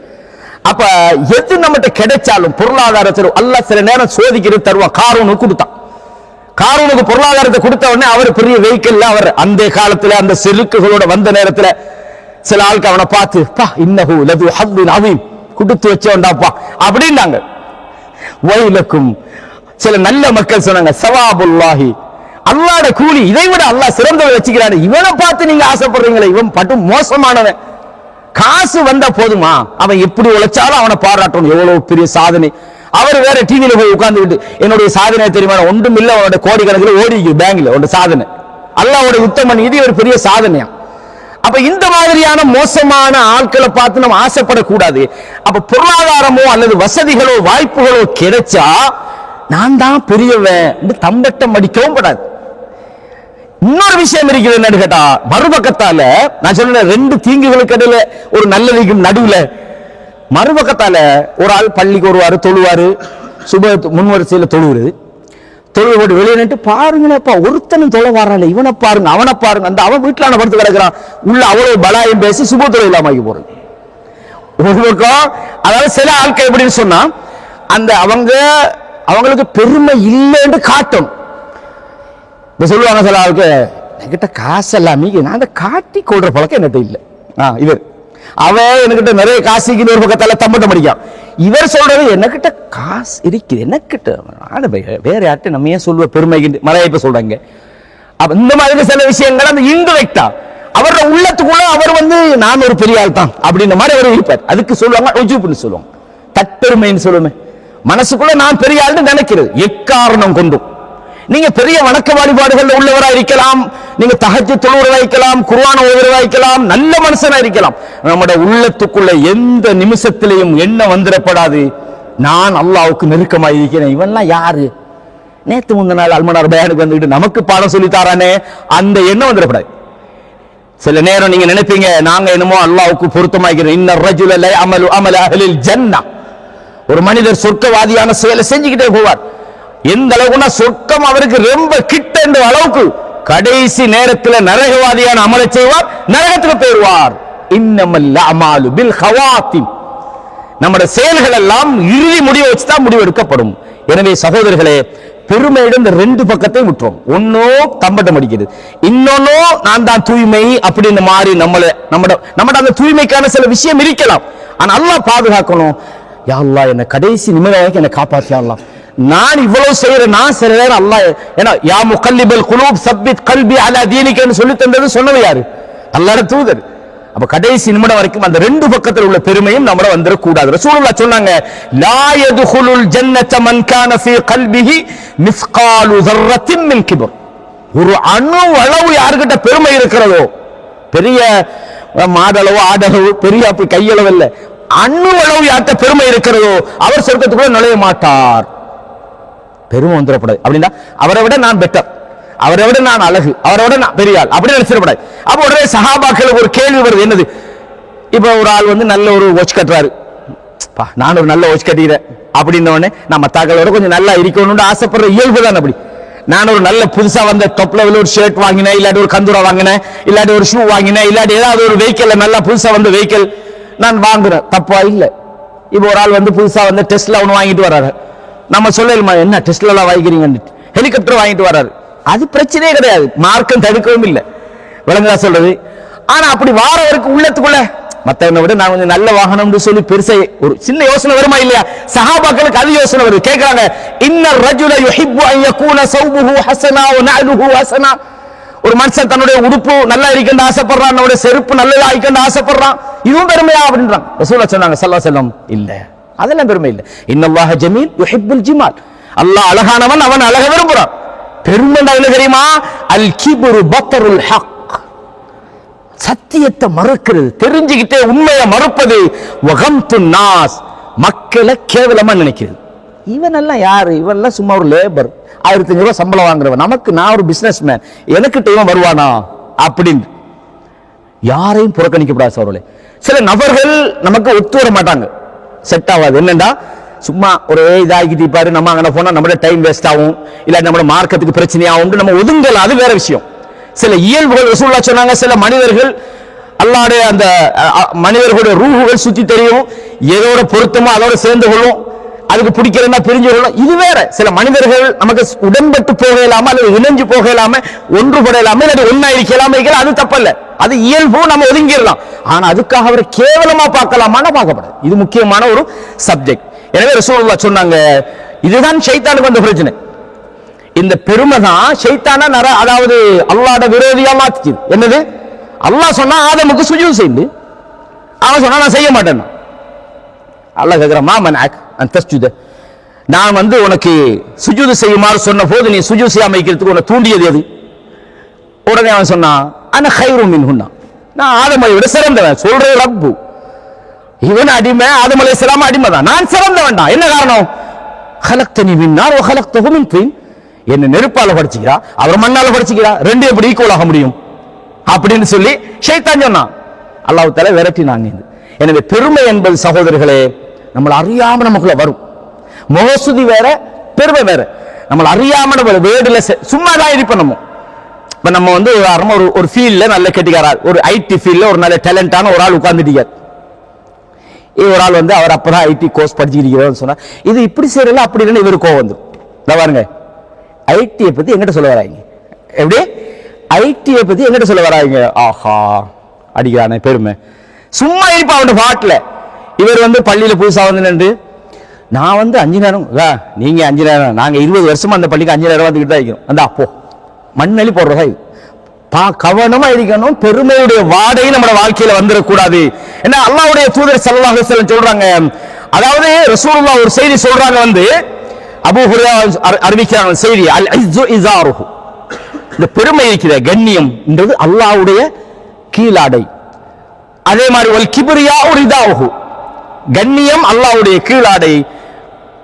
அப்ப எது நம்மகிட்ட கிடைச்சாலும் பொருளாதாரத்தில் அல்லாஹ் சில நேரம் சோதிக்கிறது தருவான். காரூனுக்கு கொடுத்தான், காரூனுக்கு பொருளாதாரத்தை கொடுத்த உடனே அவர் பெரிய வெஹிக்கிள்ல, அவர் அந்த காலத்துல அந்த செருக்குகளோட வந்த நேரத்துல சில ஆளுக்கு அவனை பார்த்து இன்னஹு லது ஹவ்வின் அவீம், கொடுத்து வச்சவன்டாப்பா அப்படின்னாங்க. வயலுக்கும் சில நல்ல மக்கள் சொன்னாங்க, சவாபுல்லாஹி, அல்லாஹ்வுடைய கூலி இதை விட அல்லாஹ் சிறந்தவன் வச்சுக்கிறான். இவனை பார்த்து நீங்க ஆசைப்படுறீங்களே, இவன் பட்டும் மோசமானவன். காசு வந்தா போதுமா, அவன் எப்படி உழைச்சாலும் அவனை பாராட்டணும், எவ்வளவு பெரிய சாதனை. அவர் வேற டிவியில போய் உட்கார்ந்துட்டு என்னுடைய சாதனை தெரியுமா, ஒன்றும் இல்ல, அவனோட கோடிக்கணக்கில் ஓடிக்கு பேங்க்ல ஒரு சாதனை, அல்லாஹ்வுடைய உத்தமன், இது ஒரு பெரிய சாதனையா. அப்ப இந்த மாதிரியான மோசமான ஆட்களை பார்த்து நம்ம ஆசைப்படக்கூடாது. அப்ப பொருளாதாரமோ அல்லது வசதிகளோ வாய்ப்புகளோ கிடைச்சா நான் தான் பெரியவன் தம்பட்டம் அடிக்கவும் படாது. இன்னொரு விஷயம் இருக்குது என்னன்னு கேட்டா, மறுபக்கத்தால நான் சொன்ன 2 தீங்குகளுக்கு இடையில ஒரு நல்லதுக்கும் நடுவுல, மறுபக்கத்தால ஒரு ஆள் பள்ளிக்கு வருவாரு, தொழுவாரு, சுப முன்வரிசையில தொழுவுறது, தொழுவு போட்டு வெளியே நின்று பாருங்களேப்பா, ஒருத்தனும் தொலை வரால, இவனை பாருங்க அவனை பாருங்க, அந்த அவன் வீட்டுல படுத்து கிடக்கிறான், உள்ள அவ்வளவு பலாயம் பேசி சுப தொழில் இல்லாம போறது ஒரு பக்கம். அதாவது சில ஆட்கள் எப்படின்னு சொன்னா, அந்த அவங்களுக்கு பெருமை இல்லைன்னு காட்டும். இப்ப சொல்லுவாங்க சில ஆளுக்கு, என்கிட்ட காசு எல்லாமே நான் அதை காட்டி கொள்ற பழக்கம் என்கிட்ட இல்லை. இவர் அவன் என்கிட்ட நிறைய காசுக்கு ஒரு பக்கத்தால தம்பட்டம் அடிக்கான். இவர் சொல்றது என்கிட்ட காசு இருக்குது, எனக்கிட்ட வேற யார்ட்ட நம்ம ஏன் சொல்லுவ பெருமை மலையப்ப சொல்றாங்க. அப்ப இந்த மாதிரி சில விஷயங்கள் அந்த இன்டைரக்டா அவரோட உள்ளத்துக்குள்ள அவர் நான் ஒரு பெரிய ஆள் தான் அப்படின்ற மாதிரி அவர் இருப்பார். அதுக்கு சொல்லுவாங்க ஒஜுப்னு சொல்லுவாங்க, தற்பெருமைன்னு சொல்லுமே. மனசுக்குள்ள நான் பெரிய ஆள்னு நினைக்கிறது எக்காரணம் கொண்டும். நீங்க பெரிய வணக்க வழிபாடுகள் உள்ளவராக இருக்கலாம், நீங்க தஹஜ்ஜுத் தொழுகிறவராக இருக்கலாம், குர்ஆன் ஓதுறவராக இருக்கலாம், நல்ல மனுஷனா இருக்கலாம். நம்முடைய உள்ளத்துக்குள்ள எந்த நிமிஷத்திலையும் என்ன வந்துடப்படாது, நான் அல்லாஹ்வுக்கு நெருக்கமாக இருக்கிறேன், இவன்லாம் யாரு, நேத்து முந்தின நாள் அல்மனார் பயானுக்கு வந்துட்டு நமக்கு பாடம் சொல்லி தாரானே, அந்த எண்ணம் வந்துடப்படாது. சில நேரம் நீங்க நினைப்பீங்க நாங்க என்னமோ அல்லாஹ்வுக்கு பொருத்தமாகிறோம். இன்ன ரஜுல லா அமலு அமல அஹ்லில் ஜன்னah, ஒரு மனிதர் சொர்க்கவாதியான செயலை செஞ்சுக்கிட்டே போவார். எந்த அளவுக்குன்னா சொர்க்கம் அவருக்கு ரொம்ப கிட்ட என்ற அளவுக்கு கடைசி நேரத்தில் நரகவாதியான அமலை செய்வார், நரகத்துக்கு போயிடுவார். இன்னமல் அமாலு பில் ஹவாத்திம், நம்முடைய செயல்கள் எல்லாம் இறுதி முடிவை வச்சுதான் முடிவெடுக்கப்படும். எனவே சகோதரர்களே, பெருமையிடம் இந்த 2 பக்கத்தையும் விட்டுரும். ஒன்னோ தம்பட்டம் அடிக்கிறது, இன்னொன்னோ நான் தான் தூய்மை அப்படின்னு மாறி நம்மட அந்த தூய்மைக்கான சில விஷயம் இருக்கலாம். ஆனா அல்லாஹ் பாதுகாக்கணும். யா அல்லாஹ் என்ன கடைசி நிமிடம் என்னை காப்பாத்தியா அல்லாஹ், நான் இவ்வளவு செய்யறேன், நான் சில நேரம் அல்லாஹ் ஏன்னா யா முகல்லிபல் குலூப் சப்பித் கல்பி அலா தீனிகன்னு சொல்லி தந்தது சொன்னது யாரு, அல்லாஹ்வுடைய தூதர். அப்ப கடைசி நிமிடம் வரைக்கும் அந்த 2 பக்கத்தில் உள்ள பெருமையும் நம்மள வந்துடக்கூடாது. ரசூலுல்லாஹ் சொன்னாங்க, லா யதுகுலுல் ஜன்னத மன் கான ஃபீ கல்பிஹி மிஸ்காலு ذرத்தின் மின் கிபர், ஒரு அணு அளவு யார்கிட்ட பெருமை இருக்கிறதோ, பெரிய மாடளவு ஆடளவு பெரிய அப்படி கையளவு இல்ல, அணு அளவு யார்கிட்ட பெருமை இருக்கிறதோ அவர் சொர்க்கத்துக்குள்ள நுழைய மாட்டார். பெருமை வந்துடப்படாது. அப்படின்னா அவரை விட நான் பெட்டர், அவரை விட நான் அழகு, அவரை விட நான் பெரிய ஆள் அப்படி நினைச்சிடப்படாது. அப்ப உடனே சஹாபாக்களுக்கு ஒரு கேள்வி வருது, என்னது, இப்ப ஒரு ஆள் நல்ல ஒரு வாட்ச் கட்டுறாரு, நான் ஒரு நல்ல வாட்ச் கட்டிக்கிறேன் அப்படின்ன உடனே நான் மத்தாக்களோட கொஞ்சம் நல்லா இருக்கணும்னு ஆசைப்படுற இயல்பு தான். அப்படி நான் ஒரு நல்ல புதுசா வந்த டாப் லெவல் ஒரு ஷர்ட் வாங்கினேன், இல்லாட்டி ஒரு கந்துரா வாங்கினேன், இல்லாட்டி ஒரு ஷூ வாங்கினேன், இல்லாட்டி ஏதாவது ஒரு வெஹிக்கிள் நல்லா புதுசா வந்த வெஹிக்கிள் நான் வாங்குறேன், தப்பா இல்ல. இப்ப ஒரு ஆள் புதுசா வந்து டெஸ்ட்ல ஒன்று வாங்கிட்டு வர்றாரு, நம்ம சொல்லலுமா என்ன டெஸ்ட்ல எல்லாம் வாங்கிக்கிறீங்க, ஹெலிகாப்டர் வாங்கிட்டு வர்றாரு, அது பிரச்சனையே கிடையாது, மார்க்கம் தடுக்கவும் இல்லை, விளங்குதா சொல்றது. ஆனா அப்படி வாரவருக்கு உள்ளத்துக்குள்ள மத்தவனை விட நான் கொஞ்சம் நல்ல வாகனம்னு சொல்லி பெருசா ஒரு சின்ன யோசனை வருமா இல்லையா? சஹாபாக்களுக்கு அது யோசனை வருது. கேட்கறாங்க, இன்ன ரஜுல யுஹிப்பு அன் யகூன ஸௌபுஹு ஹஸனா வ நஅலுஹு ஹஸனா, ஒரு மனுஷன் தன்னுடைய உடுப்பு நல்லா இருக்கின்ற ஆசைப்படுறான், நம்முடைய செருப்பு நல்லதா இருக்கின்ற ஆசைப்படுறான், இதுவும் பெருமையா அப்படின்றான். ரசூலுல்லாஹ் சொன்னாங்க ஸல்லல்லாஹு அலைஹி வஸல்லம், இல்ல அதெல்லாம் பெருமை இல்ல. இன்னல்லாஹ ஜமீல் யுஹிப்புல் ஜிமால், அல்லாஹ் அழகானவன், அவன் அழக விரும்புறான். பெருமை என்ன தெரியுமா? அல் கிப்ரு பத்ருல் ஹக், சத்தியத்தை மறுக்கிறது, தெரிஞ்சுக்கிட்டே உண்மையை மறுப்பது. வகம்துன் நாஸ், மக்களை கேவலமா நினைக்கிறது. இவன் எல்லாம் யாரு, இவன் எல்லாம் சும்மா ஒரு லேபர், 1500 ரூபாய் சம்பளம் வாங்குறவன், நமக்கு நான் ஒரு பிசினஸ் மேன், எனக்கிட்ட இவன் வருவானா அப்படின்னு யாரையும் புறக்கணிக்கப்படாது சோழர்களே. சில நபர்கள் நமக்கு ஒத்து வர மாட்டாங்க, செட் ஆகாது. என்னண்டா சும்மா ஒரு இதாகிட்டு பாரு, நம்ம அங்கே போனா நம்மளோட டைம் வேஸ்ட் ஆகும், இல்ல நம்மளோட மார்க்கத்துக்கு பிரச்சனையாகும், நம்ம ஒதுங்கலாம், அது வேற விஷயம். சில இயல்புகள் ரசூலுல்லாஹ் சொன்னாங்க, சில மனிதர்கள் அல்லாஹ்வுடைய அந்த மனிதர்களுடைய ரூஹுகள் சுத்தி தெரியும், எதோட பொருத்தமோ அதோட சேர்ந்து கொள்ளும், அதுக்கு பிடிக்கிறதா பிரிஞ்சு கொள்ளும், இது வேற. சில மனிதர்கள் நமக்கு உடன்பட்டு போக இல்லாம அல்லது இணைஞ்சு போக இல்லாம ஒன்றுபட இல்லாம இல்லாட்டி ஒன்னா இருக்கலாம, அது தப்பல்ல, அது இயல்பு, நம்ம ஒதுங்கிடலாம். ஆனா அதுக்காக அவரை கேவலமா பார்க்கலாமான்னு பார்க்கப்படாது. இது முக்கியமான ஒரு சப்ஜெக்ட். எனவே ரசூலுல்லாஹ் சொன்னாங்க, இதுதான் ஷைத்தானுக்கு வந்த பிரச்சனை. இந்த பெருமை தான் ஷைத்தான அதாவது அல்லாஹ்வோட விரோதியா மாத்திச்சு. என்னது? அல்லாஹ் சொன்னா ஆதமுக்கு சுஜூத் செய்து, அவன் சொன்னா நான் செய்ய மாட்டேன். அல்லாஹ் கேட்கிறான், மா மன்அக் அன் தஸ்ஜுத, நான் உனக்கு சுஜூது செய்யுமாறு சொன்ன போது நீ சுஜூது செய்யாம வைக்கிறதுக்கு உன்னை தூண்டியது எது? உடனே அவன் சொன்னான், அன கைரும் மின்ஹுன்னா, நான் ஆதமை விட சிறந்தவன். சொல்றது ரப்பு, இவன் அடிமை, ஆதம் அலைஹிஸ்ஸலாம் அடிமை தான், நான் சிறந்தவன் தான். என்ன காரணம்? ஹலக்தனி மின் நார் வ ஹலக்தஹு மின் தீன், என்ன நெருப்பால படிச்சுக்கிறா, அவர் மண்ணால படிச்சுக்கிறா, ரெண்டு எப்படி ஈக்குவல் ஆக முடியும் அப்படின்னு சொல்லி ஷைத்தான் சொன்னான். அல்லாஹ் தஆலா விரட்டினாங்க. எனவே பெருமை என்பது சகோதரர்களே நம்மளை அறியாம நமக்குள்ள வரும். மோசுதி வேற, பெருமை வேற. நம்மளை அறியாம நம்ம வேடுல சும்மா தான் இருப்போம். நம்ம ஒரு ஃபீல்ட்ல நல்ல கெட்டிக்காரா, ஒரு ஐடி ஃபீல்ட்ல ஒரு நல்ல டேலண்டான ஒரு ஆள் உட்கார்ந்துட்டார். ஒரு ஆள் அவர் அப்பதான் ஐடி கோர்ஸ் படிச்சுக்கிறீங்க சொன்னா, இது இப்படி செய்யறல அப்படி இல்லைன்னு இவரு கோவம் வந்துடும். பாருங்க, ஐடியை பத்தி எங்கிட்ட சொல்ல வராங்க, எப்படி ஐடியை பத்தி எங்கிட்ட சொல்ல வராங்க, ஆஹா அடிக்கிறானே பெருமை. சும்மா இருப்பா அவன் பாட்டுல. இவர் பள்ளியில புதுசா நின்று, நான் 5 நேரம், நீங்க 5 நேரம், நாங்க 20 வருஷமா அந்த பள்ளிக்கு 5 நேரம் வந்துகிட்டு தான் இருக்கிறோம். அந்த அப்போ மண்ணலி போடுறதா கவனமா இருக்கணும். பெருமையுடைய வாடகை நம்ம வாழ்க்கையில வந்துடக்கூடாது. ஏன்னா அல்லாஹ்வுடைய தூதர் ஸல்லல்லாஹு அலைஹி வஸல்லம் சொல்றாங்க, அதாவது ரசூலுல்லாஹ் ஒரு செய்தி சொல்றாங்க, அபூ ஹுரைரா அறிவிக்கிறாங்க செய்தி, அல் இஸ்ஸு இஸாருஹு, இந்த பெருமை இருக்கிற கண்ணியம் என்றது அல்லாஹ்வுடைய கீழாடை. அதே மாதிரி வல் கிப்ரியா ரிதாஹு, கண்ணியம் அல்லாஹ்வுடைய கீழாடை,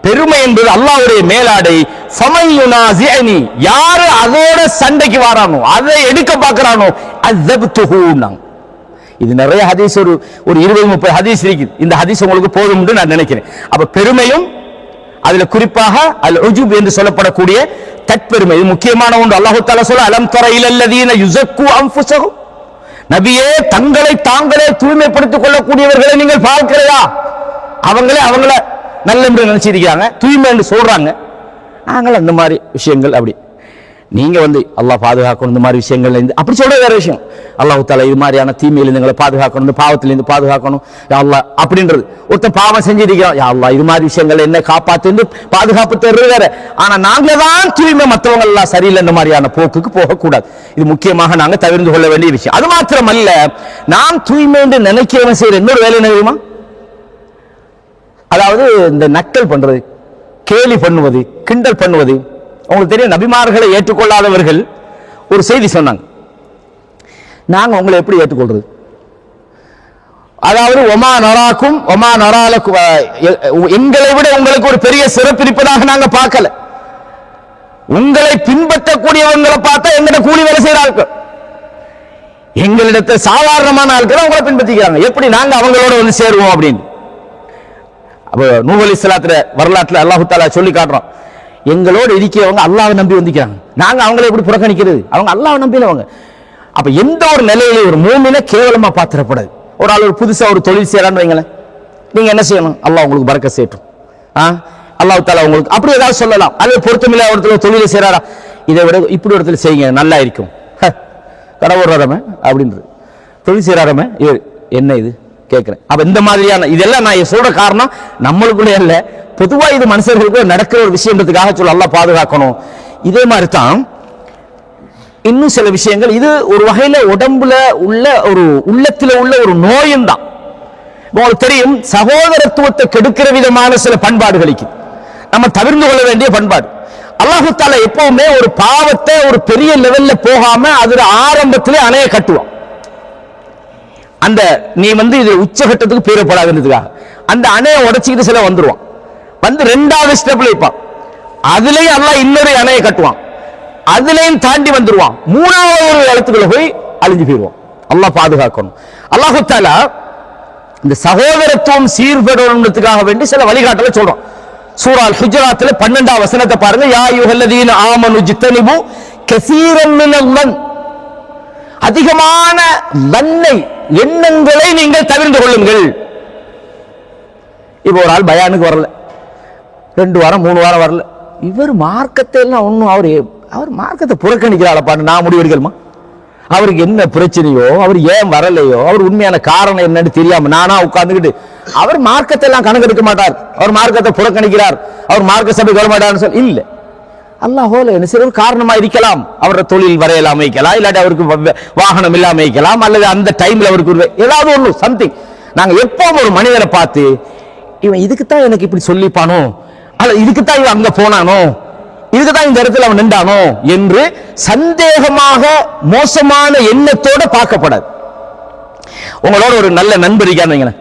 பெருமை என்பது அல்லாஹ்வுடைய மேலாடை. ஃபமன் யுனாஸிஅனி, யாரு அதோட சண்டைக்கு வரானோ, அதை எடுக்க பார்க்கறானோ, அஸப்துஹு. இது நிறைய ஹதீஸ், ஒரு 20-30 ஹதீஸ் இருக்குது. இந்த ஹதீஸ் உங்களுக்கு போதும் என்று நான் நினைக்கிறேன். அப்ப பெருமையும் அதுல குறிப்பாக அல் உஜுப் என்று சொல்லப்படக்கூடிய தற்பெருமை, இது முக்கியமான ஒன்று. அல்லாஹ் தஆலா சொல்ல, அலம் தர இலல்லதீன யுஸக்கு அன்ஃபுஸஹும், நபியே தங்களை தாங்களே தூய்மைப்படுத்திக் கொள்ளக்கூடியவர்களை நீங்கள் பார்க்கிறதா? அவங்கள நல்ல என்று நினைச்சிருக்காங்க, தூய்மை என்று சொல்றாங்க. நாங்கள் அந்த மாதிரி விஷயங்கள் அப்படி, நீங்க அல்லாஹ் பாதுகாக்கணும் இந்த மாதிரி விஷயங்கள்ல இருந்து அப்படி சொல்ற வேற விஷயம். அல்லாஹ் தஆலா இது மாதிரியான தீமையிலிருந்து எங்களை பாதுகாக்கணும், இந்த பாவத்திலிருந்து பாதுகாக்கணும் யா அல்லாஹ் அப்படின்றது. ஒருத்தன் பாவம் செஞ்சிருக்கான், யா அல்லாஹ் இது மாதிரி விஷயங்கள் என்ன காப்பாத்து பாதுகாப்பு தருவது வேற. ஆனா நாங்க தான் தூய்மை, மற்றவங்க எல்லாம் சரியில்லை, இந்த மாதிரியான போக்குக்கு போகக்கூடாது. இது முக்கியமாக நாங்க தவிர்த்து கொள்ள வேண்டிய விஷயம். அது மாத்திரமல்ல, நாம் தூய்மை என்று நினைக்கிறவன் செய்யற இன்னொரு வேலை என்ன தெரியுமா? அதாவது இந்த நக்கல் பண்றது, கேலி பண்ணுவது, கிண்டல் பண்ணுவது. உங்களுக்கு தெரியும், நபிமார்களை ஏற்றுக்கொள்ளாதவர்கள் ஒரு செய்தி சொன்னாங்க, நாங்க உங்களை எப்படி ஏற்றுக்கொள்றது? அதாவது ஒமா நராக்கும் ஒமா நராலக்கும், எங்களை விட உங்களுக்கு ஒரு பெரிய சிறப்பு இருப்பதாக நாங்க பார்க்கல. உங்களை பின்பற்றக்கூடியவங்களை பார்த்தா எங்கிட்ட கூலி வேலை செய்யறாங்க, எங்களிடத்தை சாதாரணமான ஆட்கள் உங்களை பின்பற்றிக்கிறாங்க, எப்படி நாங்க அவங்களோட சேருவோம் அப்படின்னு. அப்ப நூஹ் அலைஹிஸ்ஸலாத்துல வரலாற்றுல அல்லாஹ் தஆலா சொல்லி காட்டுறோம், எங்களோடு இருக்கிறவங்க அல்லாஹ்வை நம்பி வந்திருக்காங்க, நாங்க அவங்களை எப்படி புறக்கணிக்கிறது? அவங்க அல்லாஹ்வை நம்பினவங்க. அப்ப எந்த ஒரு நிலையில ஒரு மூமினை கேவலமா பாத்திரப்படாது. ஒரு ஆள் ஒரு புதுசா ஒரு தொழில் செய்யறான்னு வைங்களேன், நீங்க என்ன செய்யணும்? அல்லாஹ் உங்களுக்கு பரக்கத் செய்யட்டும், அல்லாஹ் தஆலா உங்களுக்கு அப்படி ஏதாவது சொல்லலாம். அது பொருத்தமில்ல, ஒருத்தர் தொழிலை செய்யறாரா, இதை விட இப்படி ஒருத்தர் செய்யுங்க நல்லா இருக்கும், கடவுடுறாரமே அப்படின்றது. தொழில் செய்யறாரமே என்ன இது கேட்கிறேன். அப்ப இந்த மாதிரியான இதெல்லாம் நான் சொல்ற காரணம் நம்மளுக்குள்ளே இல்ல, பொதுவா இது மனுஷர்களுக்கு நடக்கிற ஒரு விஷயம்ன்றதுக்காக சொல்ல, அல்லாஹ் பாதுகாக்கணும். இதே மாதிரி தான் இன்னும் சில விஷயங்கள், இது ஒரு வகையில உடம்புல உள்ள ஒரு உள்ளத்துல உள்ள ஒரு நோயும் தான். உங்களுக்கு தெரியும், சகோதரத்துவத்தை கெடுக்கிற விதமான சில பண்பாடுகளுக்கு நம்ம தவிர்த்து கொள்ள வேண்டிய பண்பாடு. அல்லாஹ் தஆலா எப்பவுமே ஒரு பாவத்தை ஒரு பெரிய லெவல்ல போகாம அதுல ஆரம்பத்திலே அணைய கட்டுவான். அந்த நீ இது உச்சகட்டத்துக்கு பேரப்படாதுன்றதுக்காக அந்த அணையை உடைச்சிக்கிட்டு சில வந்துருவான். ரெண்டாவது ஸ்டெப்ல வைப்பான், அதுலயும் அல்லாஹ் இன்னொரு அணையை கட்டுவான், அதுலயும் தாண்டி வந்துருவான், மூணாவது ஒரு இடத்துக்குள்ள போய் அழிஞ்சு போயிடுவான். அல்லாஹ் பாதுகாக்கணும். அல்லாஹ் தஆலா இந்த சகோதரத்துவம் சீர்பெறணும்ன்றதுக்காக வேண்டி சில வழிகாட்டலை சொல்றோம். சூரா அல் ஹுஜராத்ல 12வது வசனத்தை பாருங்க. யா அய்யுஹல்லதீன ஆமனு ஜித்தனிபு கஸீரன் மினல் லன், அதிகமான லன்னை எண்ணங்களை நீங்கள் தவிர்த்து கொள்ளுங்கள். இப்போ ஒரு ஆள் பயானுக்கு வரல, 2 வாரம் 3 வாரம் வரல, இவர் மார்க்கத்தை எல்லாம் ஒன்றும் அவர் மார்க்கத்தை புறக்கணிக்கிறாள். நான் முடிவெடுக்கலுமா? அவருக்கு என்ன பிரச்சனையோ, அவர் ஏன் வரலையோ, அவர் உண்மையான காரணம் என்னன்னு தெரியாம நானா உட்கார்ந்துக்கிட்டு அவர் மார்க்கத்தை எல்லாம் கணக்கெடுக்க மாட்டார், அவர் மார்க்கத்தை புறக்கணிக்கிறார், அவர் மார்க்க சபைக்கு வர மாட்டார்னு சொல்லி இல்ல. அல்லாஹ்வோல என்ன சில காரணமா இருக்கலாம், அவரோட தொழில் வரையலாம் வைக்கலாம், இல்லாட்டி அவருக்கு வாகனம் இல்லாம வைக்கலாம், அல்லது அந்த டைம்ல அவருக்கு ஏதாவது ஒண்ணு சம்திங். நாங்க எப்பவும் ஒரு மனிதரை பார்த்து இவன் இதுக்குத்தான் எனக்கு இப்படி சொல்லிப்பானோ, அல்ல இதுக்குத்தான் இவன் அங்க போனானோ, இதுக்குதான் இந்த இடத்துல அவன் நின்றானோ என்று சந்தேகமாக மோசமான எண்ணத்தோட பார்க்கப்படாது. உங்களோட ஒரு நல்ல நண்பர் இருக்கான்னு,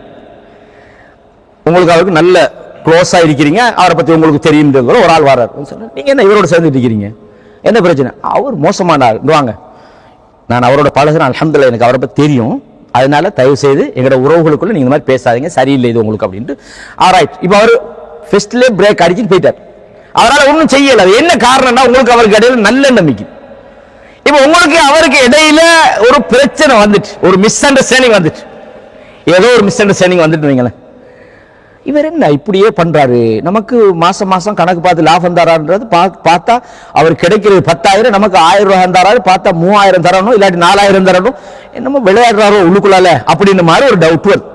உங்களுக்கு அவருக்கு நல்ல க்ளோஸா இருக்கிறீங்க, அவரை பத்தி உங்களுக்கு தெரியும், ஒரு ஆள் வர்றாரு, நீங்க என்ன இவரோட சேர்ந்துட்டு இருக்கிறீங்க, என்ன பிரச்சனை? அவர் மோசமான ஆள், வாங்க நான் அவரோட பழகுறேன், அல்ஹம்துலில்லாஹ் எனக்கு அவரை பத்தி தெரியும், அதனால தயவு செய்து எங்களோட உறவுகளுக்குள்ள நீங்க இந்த மாதிரி பேசாதீங்க, சரியில்லை இது உங்களுக்கு அப்படின்ட்டு. ஆல்ரைட், இப்போ அவர் ஃபர்ஸ்ட்ல பிரேக் அடிச்சுட்டு போயிட்டார். அவரால் ஒன்றும் செய்யல. அது என்ன காரணம்னா உங்களுக்கு அவருக்கு இடையில நல்ல நம்பிக்கை. இப்ப உங்களுக்கு அவருக்கு இடையில ஒரு பிரச்சனை வந்துட்டு, ஒரு மிஸ் அண்டர்ஸ்டாண்டிங் வந்துட்டு, ஏதோ ஒரு மிஸ் அண்டர்ஸ்டாண்டிங் வந்துட்டு வைங்களேன். இவர் என்ன இப்படியே பண்றாரு, நமக்கு மாசம் மாசம் கணக்கு பார்த்து லாபம் தரான்றது பார்த்தா அவர் கிடைக்கிறது 10,000, நமக்கு 1000 ரூபாய் தராரு, பார்த்தா 3000 தரணும், இல்லாட்டி 4000 தரணும், என்னமோ விளையாடுறாரோ உள்ளுக்குள்ளால அப்படின்னு மாதிரி ஒரு டவுட் வருது.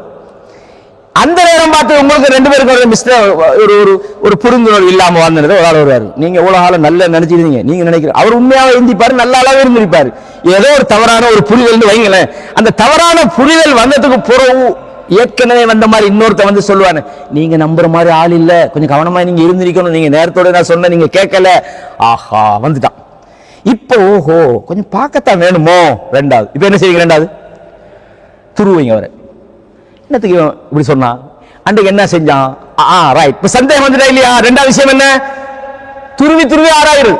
அந்த நேரம் பார்த்து உங்களுக்கு 2 பேருக்கு ஒரு புரிந்துணர்வு இல்லாம வந்தது. ஒரு ஆள் வருவாரு, நீங்க எவ்வளவு ஆள நல்ல நினைச்சிருந்தீங்க, நீங்க நினைக்கிற அவர் உண்மையாக இருந்திப்பாரு, நல்ல அளவு இருந்திருப்பாரு, ஏதோ ஒரு தவறான ஒரு புரிதல் வைங்களேன். அந்த தவறான புரிதல் வந்ததுக்கு பிறகு ஏற்கனவே வந்த மாதிரி இன்னொருத்த சொல்லுவானு, நீங்க நம்புற மாதிரி ஆள் இல்ல, கொஞ்சம் கவனமா நீங்க இருந்திருக்கணும், நீங்க நேரத்தோட நான் சொன்ன நீங்க கேட்கல, ஆஹா வந்துட்டான். இப்போ ஓஹோ கொஞ்சம் பார்க்கத்தான் வேணுமோ. ரெண்டாவது இப்ப என்ன செய்வீங்க? ரெண்டாவது துருவீங்க அவரை, என்னத்துக்கு இப்படி சொன்னா, அன்றைக்கு என்ன செஞ்சான், ரைட், இப்ப சந்தேகம் வந்துட்டா இல்லையா? ரெண்டாவது விஷயம் என்ன? துருவி துருவி ஆராயிரு.